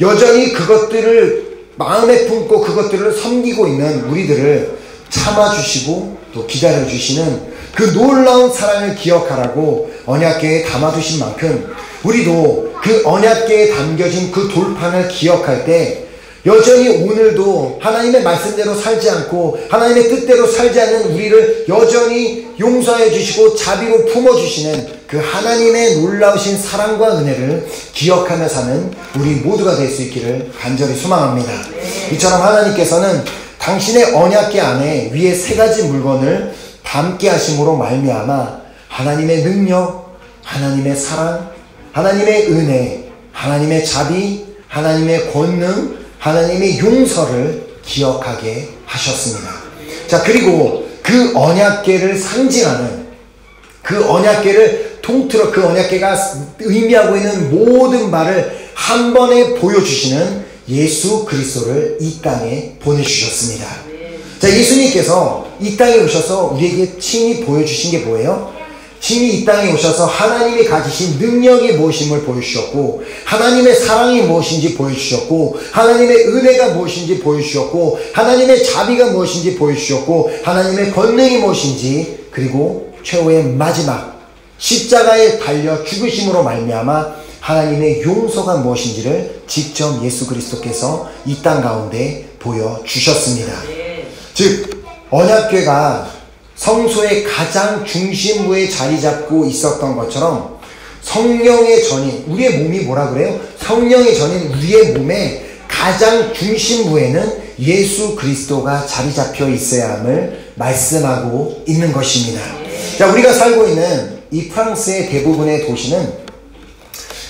여전히 그것들을 마음에 품고 그것들을 섬기고 있는 우리들을 참아주시고 또 기다려주시는 그 놀라운 사랑을 기억하라고 언약궤에 담아두신 만큼 우리도 그 언약궤에 담겨진 그 돌판을 기억할 때 여전히 오늘도 하나님의 말씀대로 살지 않고 하나님의 뜻대로 살지 않는 우리를 여전히 용서해 주시고 자비로 품어주시는 그 하나님의 놀라우신 사랑과 은혜를 기억하며 사는 우리 모두가 될 수 있기를 간절히 소망합니다. 이처럼 하나님께서는 당신의 언약궤 안에 위에 세 가지 물건을 담게 하심으로 말미암아 하나님의 능력, 하나님의 사랑, 하나님의 은혜, 하나님의 자비, 하나님의 권능, 하나님의 용서를 기억하게 하셨습니다. 자, 그리고 그 언약궤를 상징하는 그 언약궤를 통틀어 그 언약궤가 의미하고 있는 모든 바를 한 번에 보여주시는 예수 그리스도를 이 땅에 보내주셨습니다. 자, 예수님께서 이 땅에 오셔서 우리에게 친히 보여주신 게 뭐예요? 친히 이 땅에 오셔서 하나님이 가지신 능력이 무엇임을 보여주셨고, 하나님의 사랑이 무엇인지 보여주셨고, 하나님의 은혜가 무엇인지 보여주셨고, 하나님의 자비가 무엇인지 보여주셨고, 하나님의 권능이 무엇인지, 그리고 최후의 마지막 십자가에 달려 죽으심으로 말미암아 하나님의 용서가 무엇인지를 직접 예수 그리스도께서 이 땅 가운데 보여주셨습니다. 즉 언약궤가 성소의 가장 중심부에 자리 잡고 있었던 것처럼 성령의 전인, 우리의 몸이 뭐라 그래요? 성령의 전인 우리의 몸의 가장 중심부에는 예수 그리스도가 자리 잡혀 있어야 함을 말씀하고 있는 것입니다. 자, 우리가 살고 있는 이 프랑스의 대부분의 도시는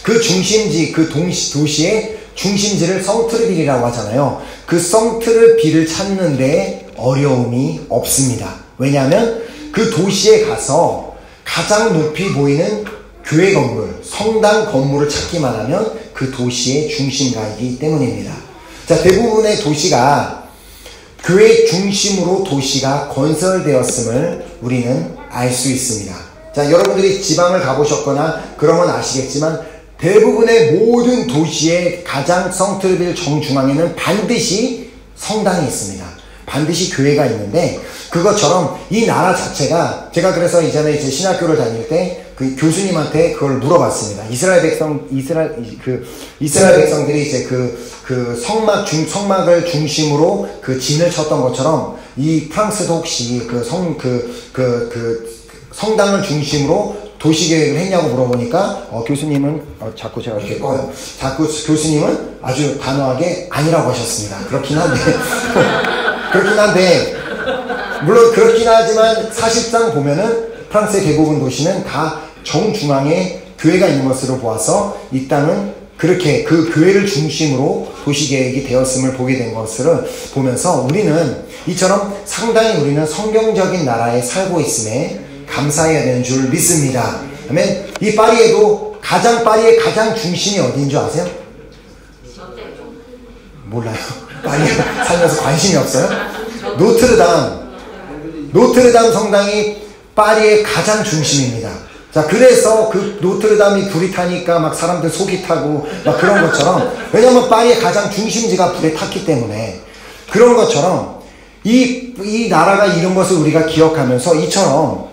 그 중심지, 그 도시의 중심지를 성트르빌이라고 하잖아요. 그 성트르빌을 찾는 데 어려움이 없습니다. 왜냐하면 그 도시에 가서 가장 높이 보이는 교회 건물, 성당 건물을 찾기만 하면 그 도시의 중심가이기 때문입니다. 자, 대부분의 도시가 교회 중심으로 도시가 건설되었음을 우리는 알 수 있습니다. 자, 여러분들이 지방을 가보셨거나 그러면 아시겠지만 대부분의 모든 도시의 가장 성트르빌 정중앙에는 반드시 성당이 있습니다. 반드시 교회가 있는데, 그것처럼 이 나라 자체가, 제가 그래서 이전에 이제 신학교를 다닐 때 그 교수님한테 그걸 물어봤습니다. 이스라엘 백성들이 이제 그 성막을 중심으로 그 진을 쳤던 것처럼 이 프랑스도 혹시 성당을 중심으로 도시계획을 했냐고 물어보니까 교수님은 자꾸 제가 이렇게 꺼요. 자꾸 교수님은 아주 단호하게 아니라고 하셨습니다. 그렇긴 한데 물론 그렇긴 하지만 사실상 보면은 프랑스의 대부분 도시는 다 정중앙에 교회가 있는 것으로 보아서 이 땅은 그렇게 그 교회를 중심으로 도시계획이 되었음을 보게 된 것을 보면서 우리는 이처럼 상당히 우리는 성경적인 나라에 살고 있음에 감사해야 되는 줄 믿습니다. 아멘. 이 파리의 가장 중심이 어디인 줄 아세요? 몰라요. 파리에 살면서 관심이 없어요? 노트르담 성당이 파리의 가장 중심입니다. 자, 그래서 그 노트르담이 불이 타니까 막 사람들 속이 타고 막 그런 것처럼, 왜냐면 파리의 가장 중심지가 불에 탔기 때문에, 그런 것처럼 이 나라가 이런 것을 우리가 기억하면서 이처럼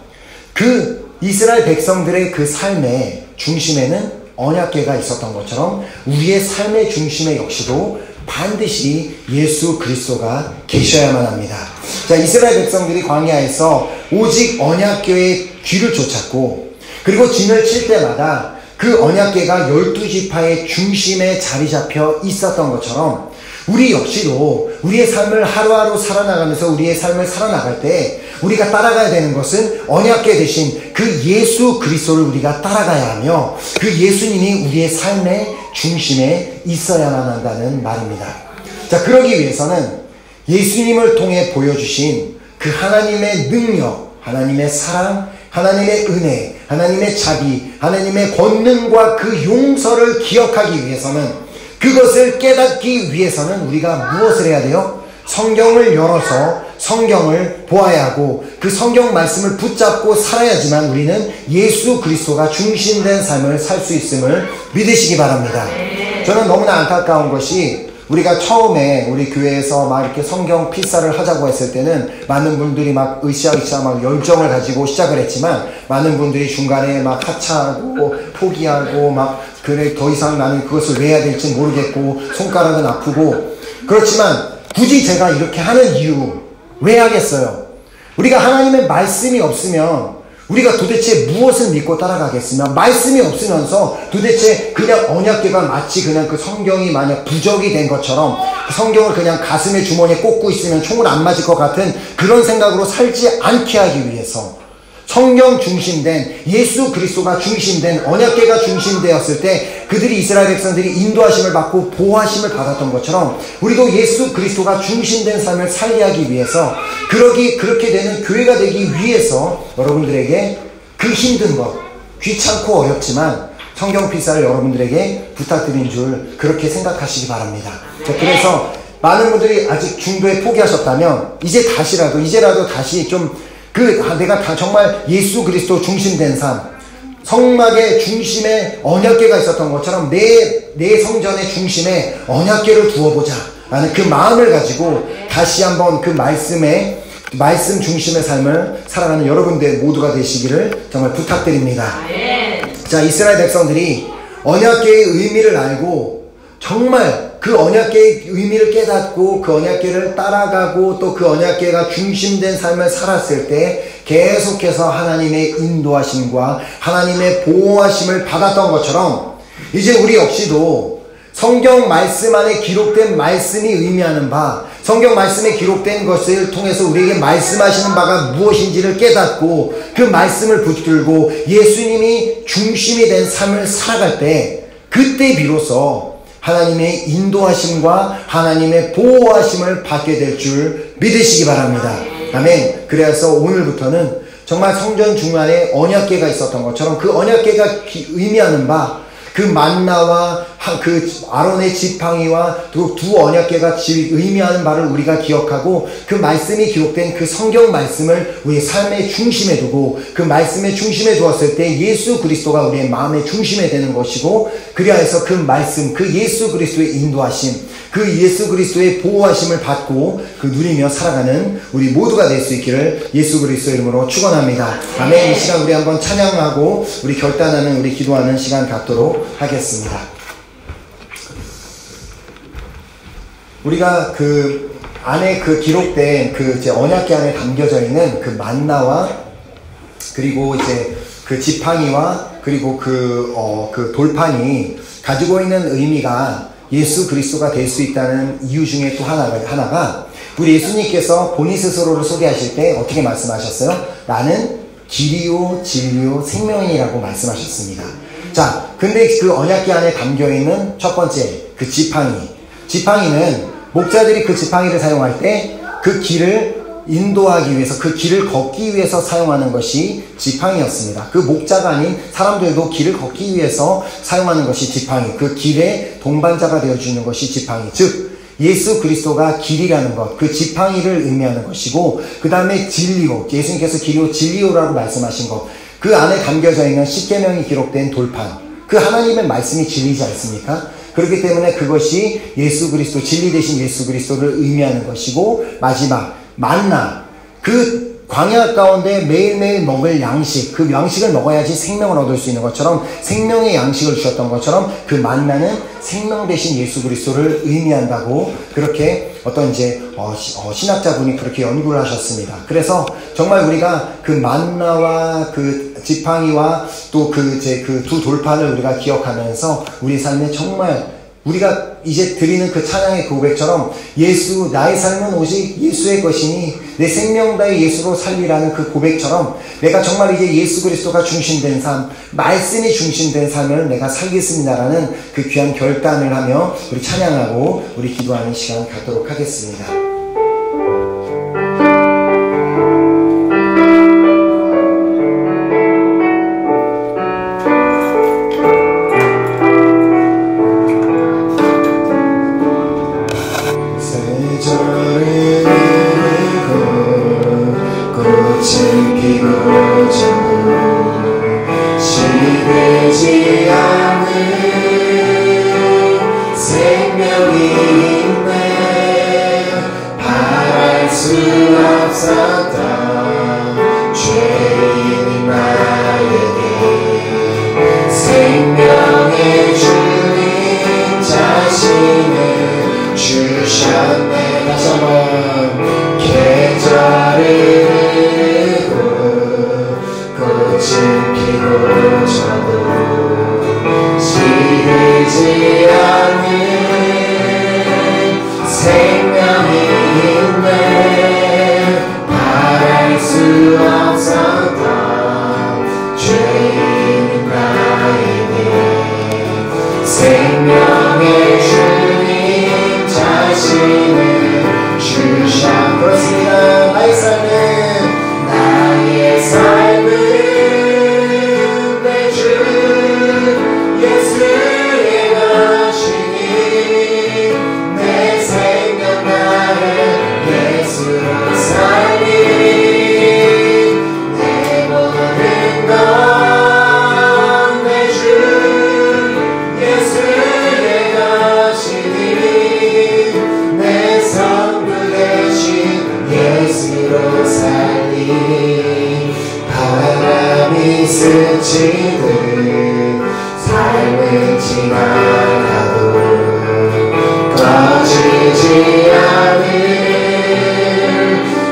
그 이스라엘 백성들의 그 삶의 중심에는 언약궤가 있었던 것처럼 우리의 삶의 중심에 역시도 반드시 예수 그리스도가 계셔야만 합니다. 자, 이스라엘 백성들이 광야에서 오직 언약궤의 귀를 쫓았고, 그리고 진을 칠 때마다 그 언약궤가 12지파의 중심에 자리 잡혀 있었던 것처럼 우리 역시도 우리의 삶을 하루하루 살아나가면서 우리의 삶을 살아나갈 때 우리가 따라가야 되는 것은 언약궤 대신 그 예수 그리스도를 우리가 따라가야 하며, 그 예수님이 우리의 삶의 중심에 있어야만 한다는 말입니다. 자, 그러기 위해서는 예수님을 통해 보여주신 그 하나님의 능력, 하나님의 사랑, 하나님의 은혜, 하나님의 자비, 하나님의 권능과 그 용서를 기억하기 위해서는, 그것을 깨닫기 위해서는 우리가 무엇을 해야 돼요? 성경을 열어서 성경을 보아야 하고 그 성경 말씀을 붙잡고 살아야지만 우리는 예수 그리스도가 중심된 삶을 살 수 있음을 믿으시기 바랍니다. 저는 너무나 안타까운 것이, 우리가 처음에 우리 교회에서 막 이렇게 성경 필사를 하자고 했을 때는 많은 분들이 막 으쌰으쌰 막 열정을 가지고 시작을 했지만, 많은 분들이 중간에 막 하차하고 포기하고 막 그래 더 이상 나는 그것을 왜 해야 될지 모르겠고 손가락은 아프고 그렇지만 굳이 제가 이렇게 하는 이유 왜 하겠어요? 우리가 하나님의 말씀이 없으면 우리가 도대체 무엇을 믿고 따라가겠으며, 말씀이 없으면서 도대체 그냥 언약궤가 마치 그냥 그 성경이 만약 부적이 된 것처럼 그 성경을 그냥 가슴에 주머니에 꽂고 있으면 총을 안 맞을 것 같은 그런 생각으로 살지 않게 하기 위해서 성경 중심된, 예수 그리스도가 중심된, 언약궤가 중심되었을 때 그들이, 이스라엘 백성들이 인도하심을 받고 보호하심을 받았던 것처럼 우리도 예수 그리스도가 중심된 삶을 살게 하기 위해서, 그렇게 되는 교회가 되기 위해서 여러분들에게 그 힘든 것, 귀찮고 어렵지만 성경 필사를 여러분들에게 부탁드린 줄 그렇게 생각하시기 바랍니다. 그래서 많은 분들이 아직 중도에 포기하셨다면 이제라도 다시 좀 내가 정말 예수 그리스도 중심된 삶, 성막의 중심에 언약궤가 있었던 것처럼 내 성전의 중심에 언약궤를 두어보자 라는 그 마음을 가지고 다시 한번 그 말씀 중심의 삶을 살아가는 여러분들 모두가 되시기를 정말 부탁드립니다. 자, 이스라엘 백성들이 언약궤의 의미를 알고 정말 그 언약궤의 의미를 깨닫고 그 언약궤를 따라가고 또 그 언약궤가 중심된 삶을 살았을 때 계속해서 하나님의 인도하심과 하나님의 보호하심을 받았던 것처럼 이제 우리 역시도 성경 말씀 안에 기록된 말씀이 의미하는 바, 성경 말씀에 기록된 것을 통해서 우리에게 말씀하시는 바가 무엇인지를 깨닫고 그 말씀을 붙들고 예수님이 중심이 된 삶을 살아갈 때, 그때 비로소 하나님의 인도하심과 하나님의 보호하심을 받게 될 줄 믿으시기 바랍니다. 아멘. 그래서 오늘부터는 정말 성전 중앙에 언약궤가 있었던 것처럼 그 언약궤가 의미하는 바, 그 만나와 그 아론의 지팡이와 두 언약궤가 의미하는 바를 우리가 기억하고 그 말씀이 기록된 그 성경 말씀을 우리의 삶의 중심에 두고 그 말씀의 중심에 두었을 때 예수 그리스도가 우리의 마음의 중심에 되는 것이고, 그리하여서 그 말씀, 그 예수 그리스도의 인도하심, 그 예수 그리스도의 보호하심을 받고 그 누리며 살아가는 우리 모두가 될 수 있기를 예수 그리스도의 이름으로 축원합니다. 아멘. 이 시간 우리 한번 찬양하고 우리 결단하는, 우리 기도하는 시간 갖도록 하겠습니다. 우리가 그 안에 그 기록된 그 언약궤 안에 담겨져 있는 그 만나와 그리고 이제 그 지팡이와 그리고 그 돌판이 가지고 있는 의미가 예수 그리스도가 될 수 있다는 이유 중에 또 하나가 우리 예수님께서 본인 스스로를 소개하실 때 어떻게 말씀하셨어요? 나는 길이요 진리요 생명이라고 말씀하셨습니다. 자, 근데 그 언약궤 안에 담겨있는 첫 번째 그 지팡이는 목자들이 그 지팡이를 사용할 때 그 길을 인도하기 위해서, 그 길을 걷기 위해서 사용하는 것이 지팡이였습니다. 그 목자가 아닌 사람들도 길을 걷기 위해서 사용하는 것이 지팡이, 그 길의 동반자가 되어주는 것이 지팡이, 즉 예수 그리스도가 길이라는 것, 그 지팡이를 의미하는 것이고, 그 다음에 진리요, 예수님께서 길이요 진리요라고 말씀하신 것, 그 안에 담겨져 있는 십계명이 기록된 돌판, 그 하나님의 말씀이 진리지 않습니까? 그렇기 때문에 그것이 예수 그리스도, 진리 되신 예수 그리스도를 의미하는 것이고, 마지막 만나, 그 광야 가운데 매일매일 먹을 양식, 그 양식을 먹어야지 생명을 얻을 수 있는 것처럼, 생명의 양식을 주셨던 것처럼 그 만나는 생명 되신 예수 그리스도를 의미한다고 그렇게 어떤 신학자분이 그렇게 연구를 하셨습니다. 그래서 정말 우리가 그 만나와 그 지팡이와 또 그 두 돌판을 우리가 기억하면서 우리 삶에 정말 우리가 이제 드리는 그 찬양의 고백처럼 나의 삶은 오직 예수의 것이니 내 생명 다해 예수로 살리라는 그 고백처럼 내가 정말 이제 예수 그리스도가 중심된 삶, 말씀이 중심된 삶을 내가 살겠습니다라는 그 귀한 결단을 하며 우리 찬양하고 우리 기도하는 시간 갖도록 하겠습니다. 주시는 주셔. 그렇습니다. 나의 삶은 내 주 예수의 것이니 내 생명 나를 예수로 살리 내 모든 것 내 주 예수의 것이니 내 성부 되신 예수로 살리 바람이 스치듯 삶을 지나가도 꺼지지 않을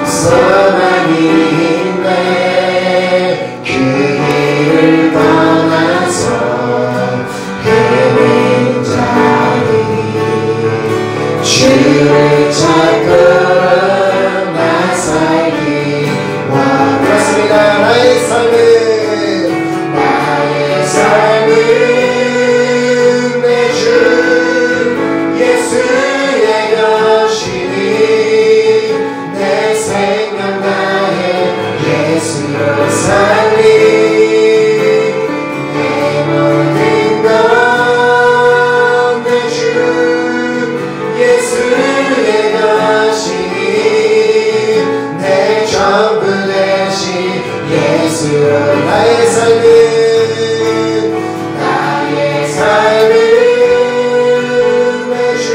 소망이 있네. 그 길을 떠나서 헤매는 자들이 주를 찾고 나 살기 원했습니다. 나의 삶은 내 주 예수의 것이니 내 생명 나의 예수로 살리 내 모든 것 내 주 예수의 것이니 내 전부 되신 예수로 나의 삶은 내 주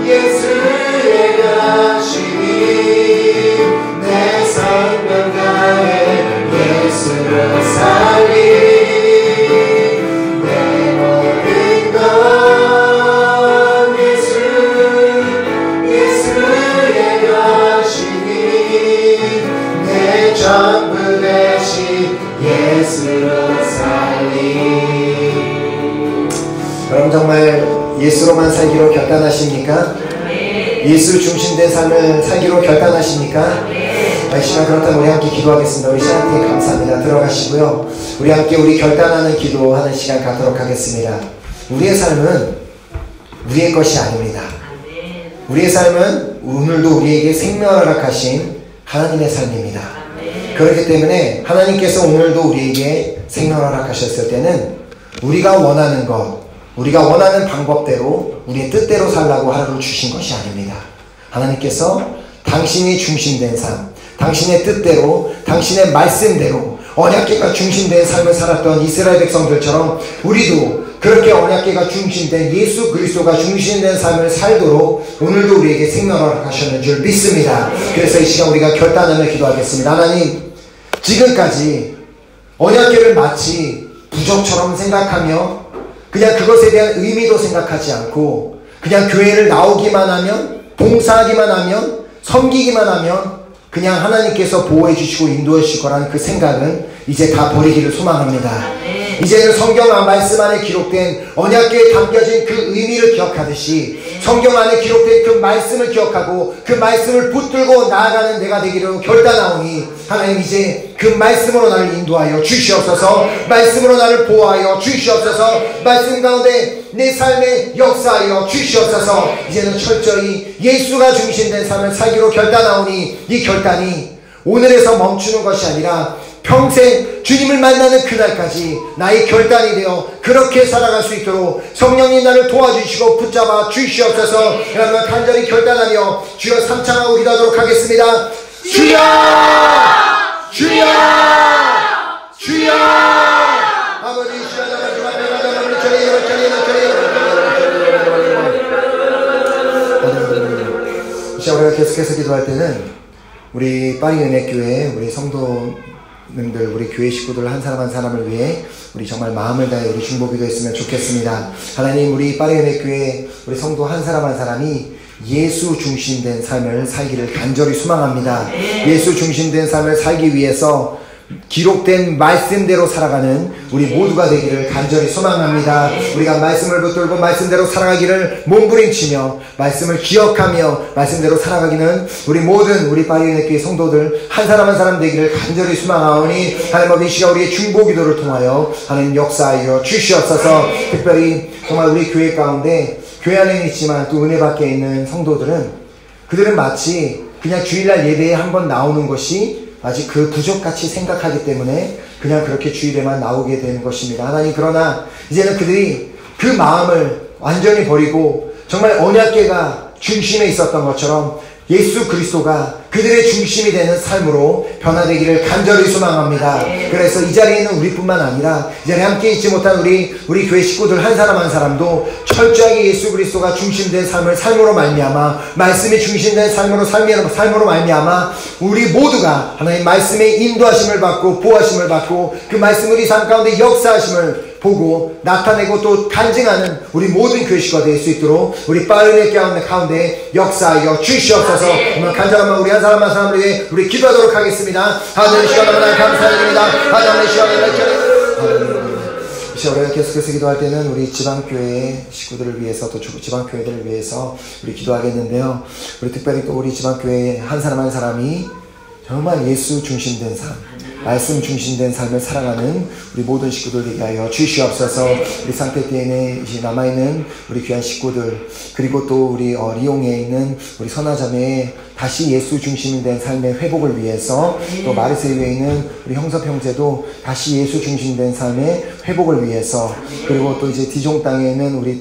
예수의 것이니 내 생명 다해 예수로 살리 내 모든 것 예수의 것이니 내 전부 되신 예수로 살리. 여러분 정말 예수로만 살기로 결단하십니까? 예수 중심된 삶을 살기로 결단하십니까? 이 시간 그렇다면 우리 함께 기도하겠습니다. 우리 시간에 감사합니다. 들어가시고요. 우리 함께 우리 결단하는 기도하는 시간 갖도록 하겠습니다. 우리의 삶은 우리의 것이 아닙니다. 우리의 삶은 오늘도 우리에게 생명을 허락하신 하나님의 삶입니다. 그렇기 때문에 하나님께서 오늘도 우리에게 생명을 허락하셨을 때는 우리가 원하는 것, 우리가 원하는 방법대로 우리의 뜻대로 살라고 하루를 주신 것이 아닙니다. 하나님께서 당신이 중심된 삶, 당신의 뜻대로, 당신의 말씀대로 언약궤가 중심된 삶을 살았던 이스라엘 백성들처럼 우리도 그렇게 언약궤가 중심된 예수 그리스도가 중심된 삶을 살도록 오늘도 우리에게 생명을 허락하셨는 줄 믿습니다. 그래서 이 시간 우리가 결단하며 기도하겠습니다. 하나님, 지금까지 언약궤를 마치 부적처럼 생각하며 그냥 그것에 대한 의미도 생각하지 않고 그냥 교회를 나오기만 하면, 봉사하기만 하면, 섬기기만 하면 그냥 하나님께서 보호해 주시고 인도해 주실 거라는 그 생각은 이제 다 버리기를 소망합니다. 이제는 성경 말씀 안에 기록된 언약궤에 담겨진 그 의미를 기억하듯이 성경 안에 기록된 그 말씀을 기억하고 그 말씀을 붙들고 나아가는 내가 되기로 결단하오니 하나님 이제 그 말씀으로 나를 인도하여 주시옵소서. 말씀으로 나를 보호하여 주시옵소서. 말씀 가운데 내 삶에 역사하여 주시옵소서. 이제는 철저히 예수가 중심된 삶을 살기로 결단하오니 이 결단이 오늘에서 멈추는 것이 아니라 평생 주님을 만나는 그날까지 나의 결단이 되어 그렇게 살아갈 수 있도록 성령님 나를 도와주시고 붙잡아 주시옵소서. 여러분 간절히 결단하며 주여 삼창하고 기도하도록 하겠습니다. 주여! 주여! 주여! 아버지 주여 우리가 계속해서 기도할 때는 우리 파리은혜교회 우리 성도님들 우리 교회 식구들 한 사람 한 사람을 위해 우리 정말 마음을 다해 우리 중보기도 했으면 좋겠습니다. 하나님 우리 파리은혜교회 우리 성도 한 사람 한 사람이 예수 중심된 삶을 살기를 간절히 소망합니다. 예수 중심된 삶을 살기 위해서 기록된 말씀대로 살아가는 우리 모두가 되기를 간절히 소망합니다. 우리가 말씀을 붙들고 말씀대로 살아가기를 몸부림치며 말씀을 기억하며 말씀대로 살아가기는 우리 모든 우리 파리은혜교회 성도들 한 사람 한 사람 되기를 간절히 소망하오니 하나님 아버지 이 시간 우리의 중보기도를 통하여 하나님 역사하여 주시옵소서. 특별히 정말 우리 교회 가운데 교회 안에 있지만 또 은혜 밖에 있는 성도들은 그들은 마치 그냥 주일날 예배에 한번 나오는 것이 아직 그 부족같이 생각하기 때문에 그냥 그렇게 주일에만 나오게 되는 것입니다. 하나님, 그러나 이제는 그들이 그 마음을 완전히 버리고 정말 언약궤가 중심에 있었던 것처럼 예수 그리스도가 그들의 중심이 되는 삶으로 변화되기를 간절히 소망합니다. 그래서 이 자리에 있는 우리뿐만 아니라 이 자리에 함께 있지 못한 우리 교회 식구들 한 사람 한 사람도 철저하게 예수 그리스도가 중심된 삶을 삶으로 말미암아, 말씀이 중심된 삶으로 말미암아 우리 모두가 하나님 말씀의 인도하심을 받고 보호하심을 받고 그 말씀 우리 삶 가운데 역사하심을 보고 나타내고 또 간증하는 우리 모든 교회 식구가 될 수 있도록 우리 빠른의 가운데 역사하여 주시옵소서. 간절한 마음 우리 한 사람 한 사람을 위해 우리 기도하도록 하겠습니다. 하나님 시간 너무나 감사드립니다. 하나님 시간 우리가 계속해서 기도할 때는 우리 지방교회 식구들을 위해서 또 지방교회들을 위해서 우리 기도하겠는데요. 우리 특별히 또 우리 지방교회 한 사람 한 사람이 정말 예수 중심된 삶, 말씀 중심된 삶을 살아가는 우리 모든 식구들 위하여 주시옵소서. 우리 상태대에 남아있는 우리 귀한 식구들, 그리고 또 우리 리옹에 있는 우리 선화자매의 다시 예수 중심이 된 삶의 회복을 위해서, 또 마르세유에 있는 우리 형섭 형제도 다시 예수 중심된 삶의 회복을 위해서, 그리고 또 이제 디종 땅에 있는 우리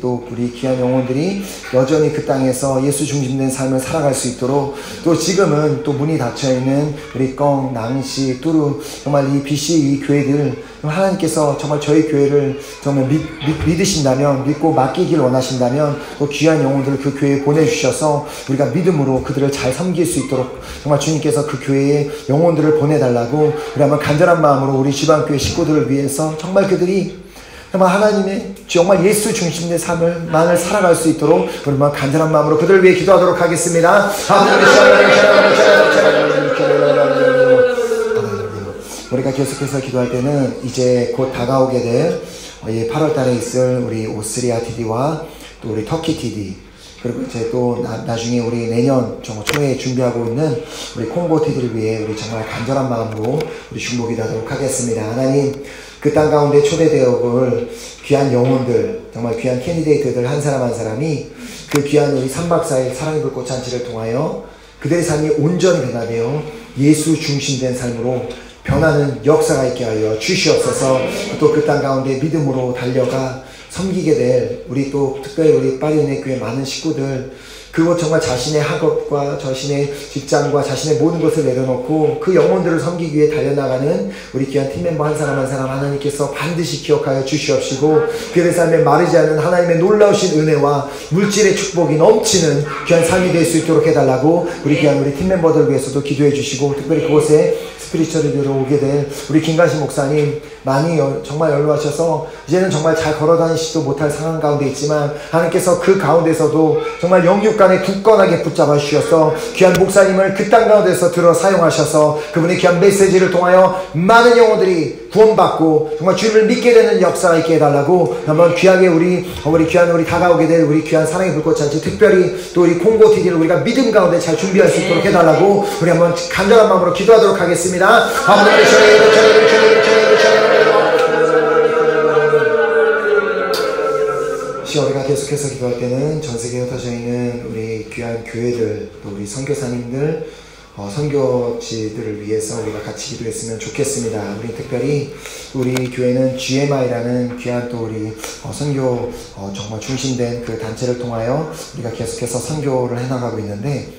귀한 영혼들이 여전히 그 땅에서 예수 중심된 삶을 살아갈 수 있도록, 또 지금은 또 문이 닫혀있는 우리 껑, 낭시, 뚜루, 정말 이 BC 이 교회들 하나님께서 정말 저희 교회를 정말 믿으신다면, 믿고 맡기길 원하신다면 또 귀한 영혼들을 그 교회에 보내주셔서 우리가 믿음으로 그들을 잘 섬길 수 있도록 정말 주님께서 그 교회에 영혼들을 보내달라고 우리 한번 간절한 마음으로 우리 지방교회 식구들을 위해서 정말 그들이 정말 하나님의 정말 예수 중심의 삶을 살아갈 수 있도록 우리 한번 간절한 마음으로 그들을 위해 기도하도록 하겠습니다. 우리가 계속해서 기도할 때는 이제 곧 다가오게 될 8월 달에 있을 우리 오스트리아 TD와 또 우리 터키 TD, 그리고 이제 또 나중에 우리 내년 초에 준비하고 있는 우리 콩고 TD를 위해 우리 정말 간절한 마음으로 우리 중보기도하도록 하겠습니다. 하나님, 그 땅 가운데 초대되어 볼 귀한 영혼들, 정말 귀한 캔디데이트들 한 사람 한 사람이 그 귀한 우리 3박 4일 사랑의 불꽃 잔치를 통하여 그들의 삶이 온전히 변화되어 예수 중심된 삶으로 변하는 역사가 있게 하여 주시옵소서. 또 그 땅 가운데 믿음으로 달려가 섬기게 될 우리 또 특별히 우리 파리은혜교회 많은 식구들, 그곳 정말 자신의 학업과 자신의 직장과 자신의 모든 것을 내려놓고 그 영혼들을 섬기기 위해 달려나가는 우리 귀한 팀멤버 한 사람 한 사람 하나님께서 반드시 기억하여 주시옵시고, 그들의 삶에 마르지 않는 하나님의 놀라우신 은혜와 물질의 축복이 넘치는 귀한 삶이 될 수 있도록 해달라고 우리 귀한 우리 팀멤버들 위해서도 기도해 주시고, 특별히 그곳에 스피리처리로 오게 될 우리 김관식 목사님 많이 정말 연로하셔서 이제는 정말 잘 걸어다니지도 못할 상황 가운데 있지만 하나님께서 그 가운데서도 정말 영육간에 굳건하게 붙잡아 주셔서 귀한 목사님을 그 땅 가운데서 들어 사용하셔서 그분의 귀한 메시지를 통하여 많은 영혼들이 구원받고 정말 주님을 믿게 되는 역사가 있게 해달라고 한번 귀하게 우리 귀한 우리 다가오게 될 우리 귀한 사랑의 불꽃 잔치, 특별히 또 우리 콩고 TD를 우리가 믿음 가운데 잘 준비할 수 있도록 해달라고 우리 한번 간절한 마음으로 기도하도록 하겠습니다. 우리가 계속해서 기도할 때는 전세계에 흩어져 있는 우리 귀한 교회들, 또 우리 선교사님들, 선교지들을 위해서 우리가 같이 기도했으면 좋겠습니다. 우리 특별히 우리 교회는 GMI라는 귀한 또 우리 선교 정말 중심된 그 단체를 통하여 우리가 계속해서 선교를 해나가고 있는데,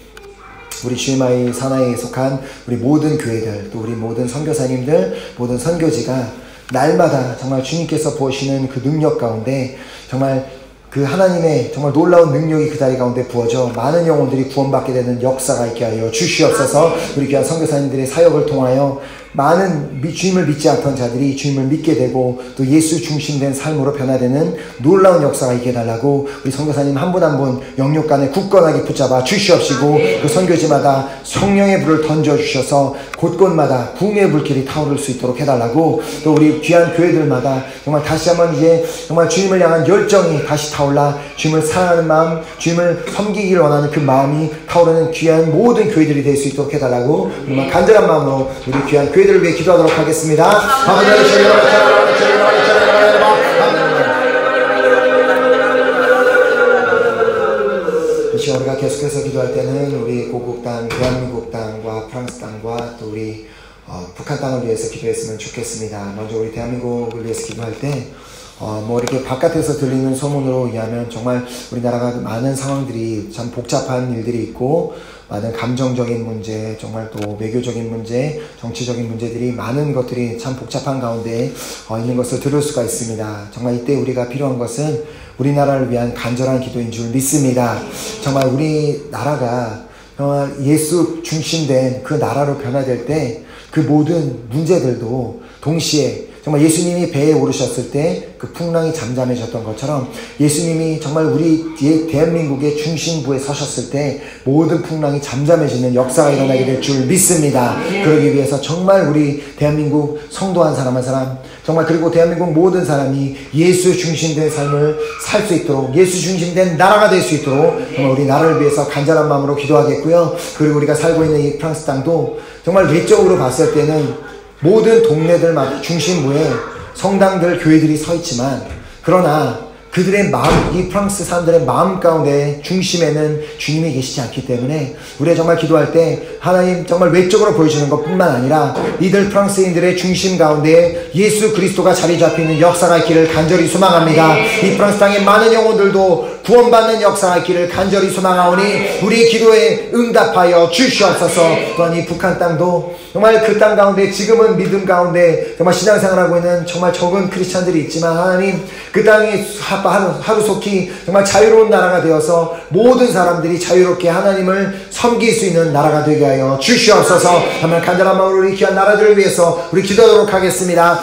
우리 GMI 산하에 속한 우리 모든 교회들, 또 우리 모든 선교사님들, 모든 선교지가 날마다 정말 주님께서 보시는 그 능력 가운데 정말 그 하나님의 정말 놀라운 능력이 그 자리 가운데 부어져 많은 영혼들이 구원받게 되는 역사가 있게 하여 주시옵소서. 우리 귀한 선교사님들의 사역을 통하여 많은 주님을 믿지 않던 자들이 주님을 믿게 되고 또 예수 중심된 삶으로 변화되는 놀라운 역사가 있게 해달라고 우리 선교사님 한 분 한 분 영육간에 굳건하게 붙잡아 주시옵시고, 그 선교지마다 성령의 불을 던져주셔서 곳곳마다 부흥의 불길이 타오를 수 있도록 해달라고, 또 우리 귀한 교회들마다 정말 다시 한번 이제 정말 주님을 향한 열정이 다시 타올라 주님을 사랑하는 마음, 주님을 섬기기를 원하는 그 마음이 타오르는 귀한 모든 교회들이 될 수 있도록 해달라고 정말 간절한 마음으로 우리 귀한 교회들을 위해 기도하도록 하겠습니다. 계속해서 기도할 때는 우리 고국 땅, 대한민국 땅과 프랑스 땅과 또 우리 북한 땅을 위해서 기도했으면 좋겠습니다. 먼저 우리 대한민국을 위해서 기도할 때 뭐 이렇게 바깥에서 들리는 소문으로 의하면 정말 우리나라가 많은 상황들이 참 복잡한 일들이 있고 많은 감정적인 문제, 정말 또 외교적인 문제, 정치적인 문제들이 많은 것들이 참 복잡한 가운데 있는 것을 들을 수가 있습니다. 정말 이때 우리가 필요한 것은 우리나라를 위한 간절한 기도인 줄 믿습니다. 정말 우리나라가 정말 예수 중심된 그 나라로 변화될 때 그 모든 문제들도 동시에 정말 예수님이 배에 오르셨을 때 그 풍랑이 잠잠해졌던 것처럼 예수님이 정말 우리 대한민국의 중심부에 서셨을 때 모든 풍랑이 잠잠해지는 역사가 일어나게 될 줄 믿습니다. 그러기 위해서 정말 우리 대한민국 성도 한 사람 한 사람 정말 그리고 대한민국 모든 사람이 예수 중심된 삶을 살 수 있도록 예수 중심된 나라가 될 수 있도록 정말 우리 나라를 위해서 간절한 마음으로 기도하겠고요. 그리고 우리가 살고 있는 이 프랑스 땅도 정말 외적으로 봤을 때는 모든 동네들마다 중심부에 성당들, 교회들이 서 있지만 그러나 그들의 마음, 이 프랑스 사람들의 마음 가운데 중심에는 주님이 계시지 않기 때문에 우리가 정말 기도할 때 하나님 정말 외적으로 보여주는 것뿐만 아니라 이들 프랑스인들의 중심 가운데 예수 그리스도가 자리 잡히는 역사가 있기를 간절히 소망합니다. 이 프랑스 땅의 많은 영혼들도 구원받는 역사가 있기를 간절히 소망하오니 우리 기도에 응답하여 주시옵소서. 또한 이 북한 땅도 정말 그 땅 가운데 지금은 믿음 가운데 정말 신앙생활하고 있는 정말 적은 크리스찬들이 있지만 하나님 그 땅이 하루속히 정말 자유로운 나라가 되어서 모든 사람들이 자유롭게 하나님을 섬길 수 있는 나라가 되게 하여 주시옵소서. 한번 간절한 마음으로 우리 귀한 나라들을 위해서 우리 기도하도록 하겠습니다.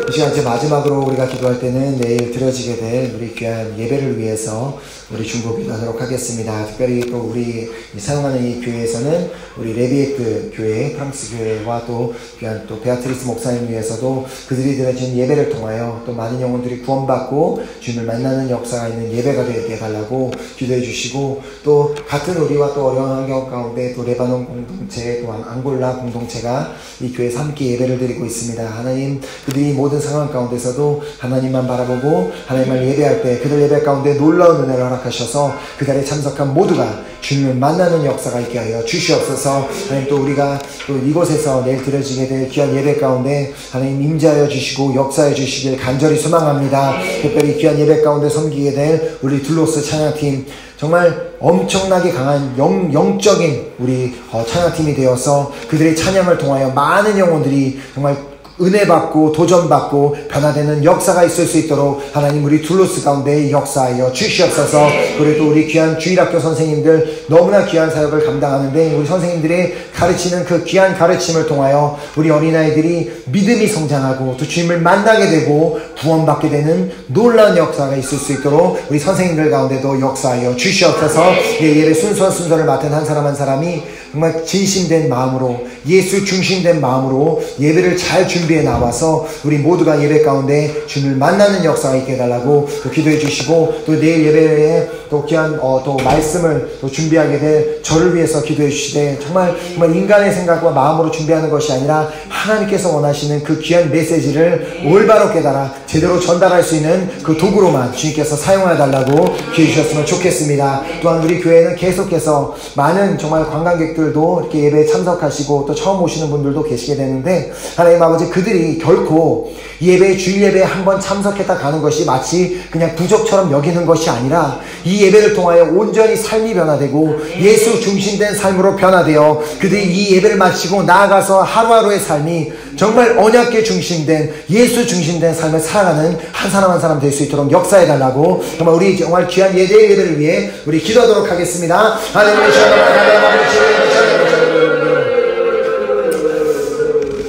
이 시간 이제 마지막으로 우리가 기도할 때는 내일 드려지게 될 우리 귀한 예배를 위해서 우리 중보 기도하도록 하겠습니다. 특별히 또 우리 사용하는 이 교회에서는 우리 레비에트 교회, 프랑스 교회와 또 귀한 또 베아트리스 목사님 위해서도 그들이 드려진 예배를 통하여 또 많은 영혼들이 구원받고 주님을 만나는 역사가 있는 예배가 되게 해달라고 기도해 주시고 또 같은 우리와 또 어려운 환경 가운데 또 레바논 공동체 또 앙골라 공동체가 이 교회에서 함께 예배를 드리고 있습니다. 하나님 그들이 모든 상황 가운데서도 하나님만 바라보고 하나님을 예배할 때 그들 예배 가운데 놀라운 은혜를 허락하셔서 그 자리에 참석한 모두가 주님을 만나는 역사가 있게 하여 주시옵소서. 하나님 또 우리가 또 이곳에서 내일 드려지게 될 귀한 예배 가운데 하나님 임재하여 주시고 역사해 주시길 간절히 소망합니다. 특별히 귀한 예배 가운데 섬기게 될 우리 둘로스 찬양팀 정말 엄청나게 강한 영적인 우리 찬양팀이 되어서 그들의 찬양을 통하여 많은 영혼들이 정말 은혜받고 도전받고 변화되는 역사가 있을 수 있도록 하나님 우리 둘로스 가운데 역사하여 주시옵소서. 그리고 우리 귀한 주일학교 선생님들 너무나 귀한 사역을 감당하는데 우리 선생님들의 가르치는 그 귀한 가르침을 통하여 우리 어린아이들이 믿음이 성장하고 또 주님을 만나게 되고 구원받게 되는 놀라운 역사가 있을 수 있도록 우리 선생님들 가운데도 역사하여 주시옵소서. 예배 순서를 맡은 한 사람 한 사람이 정말 진심된 마음으로 예수 중심된 마음으로 예배를 잘 준비해 나와서 우리 모두가 예배 가운데 주님을 만나는 역사가 있게 해달라고 또 기도해 주시고 또 내일 예배에 또 귀한 또 말씀을 또 준비하게 될 저를 위해서 기도해 주시되 정말 인간의 생각과 마음으로 준비하는 것이 아니라 하나님께서 원하시는 그 귀한 메시지를 올바로 깨달아 제대로 전달할 수 있는 그 도구로만 주님께서 사용해 달라고 기회 주셨으면 좋겠습니다. 또한 우리 교회는 계속해서 많은 정말 관광객들도 이렇게 예배에 참석하시고 또 처음 오시는 분들도 계시게 되는데 하나님 아버지 그들이 결코 예배 주일 예배에 한번 참석했다 가는 것이 마치 그냥 부족처럼 여기는 것이 아니라 이 예배를 통하여 온전히 삶이 변화되고 예수 중심된 삶으로 변화되어 그들이 이 예배를 마치고 나아가서 하루하루의 삶이 정말 언약궤 중심된 예수 중심된 삶을 살아가는 한 사람 한 사람 될 수 있도록 역사해달라고 정말 우리 정말 귀한 예배를 위해 우리 기도하도록 하겠습니다.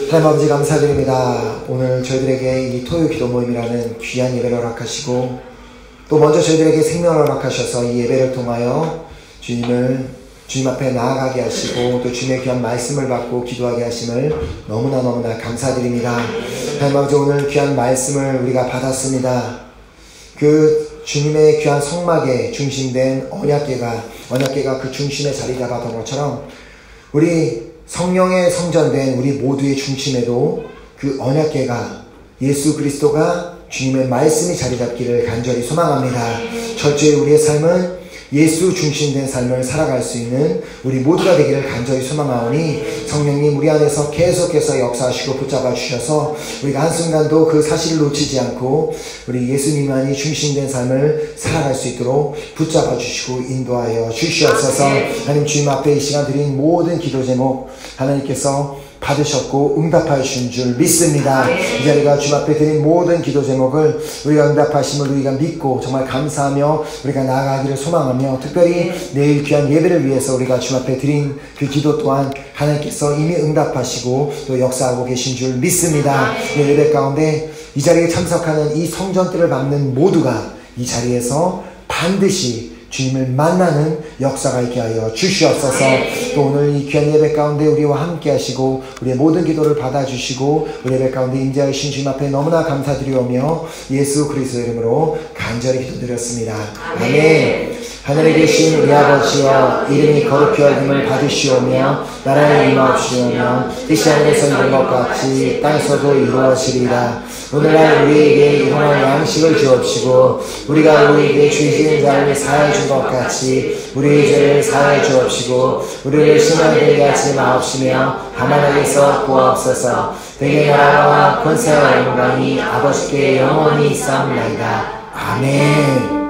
하나님 아버지 감사드립니다. 오늘 저희들에게 이 토요 기도 모임이라는 귀한 예배를 허락하시고 또 먼저 저희들에게 생명을 허락하셔서 이 예배를 통하여 주님 앞에 나아가게 하시고 또 주님의 귀한 말씀을 받고 기도하게 하심을 너무나 감사드립니다. 하나님 아버지 오늘 귀한 말씀을 우리가 받았습니다. 그 주님의 귀한 성막에 중심된 언약궤가 그 중심에 자리 잡았던 것처럼 우리 성령의 성전된 우리 모두의 중심에도 그 언약궤가 예수 그리스도가 주님의 말씀이 자리 잡기를 간절히 소망합니다. 철저히 우리의 삶은 예수 중심된 삶을 살아갈 수 있는 우리 모두가 되기를 간절히 소망하오니 성령님 우리 안에서 계속해서 역사하시고 붙잡아 주셔서 우리가 한순간도 그 사실을 놓치지 않고 우리 예수님만이 중심된 삶을 살아갈 수 있도록 붙잡아 주시고 인도하여 주시옵소서. 하나님 주님 앞에 이 시간 드린 모든 기도 제목 하나님께서 받으셨고 응답하여 주신 줄 믿습니다. 이 자리가 주님 앞에 드린 모든 기도 제목을 우리가 응답하심을 우리가 믿고 정말 감사하며 우리가 나아가기를 소망하며 특별히 내일 귀한 예배를 위해서 우리가 주님 앞에 드린 그 기도 또한 하나님께서 이미 응답하시고 또 역사하고 계신 줄 믿습니다. 예배 가운데 이 자리에 참석하는 이 성전들을 밟는 모두가 이 자리에서 반드시 주님을 만나는 역사가 있게 하여 주시옵소서. 또 오늘 이 귀한 예배 가운데 우리와 함께 하시고 우리의 모든 기도를 받아주시고 우리 예배 가운데 임재하신 주님 앞에 너무나 감사드리오며 예수 그리스도의 이름으로 간절히 기도드렸습니다. 아멘. 하늘에 계신 우리 아버지여 이름이 거룩히 여김을 받으시오며 나라의 임하옵시오며 뜻이 하늘에서 이룬 것 같이 땅에서도 이루어지리라. 오늘날 우리에게 일용할 양식을 주옵시고 우리가 우리에게 죄 지은 자를 사하여 준 것 같이 우리의 죄를 사하여 주옵시고 우리를 시험에 들게 하지 마옵시며 다만 악에서 구하옵소서. 대개 나라와 권세와 영광이 아버지께 영원히 있사옵나이다. 아멘.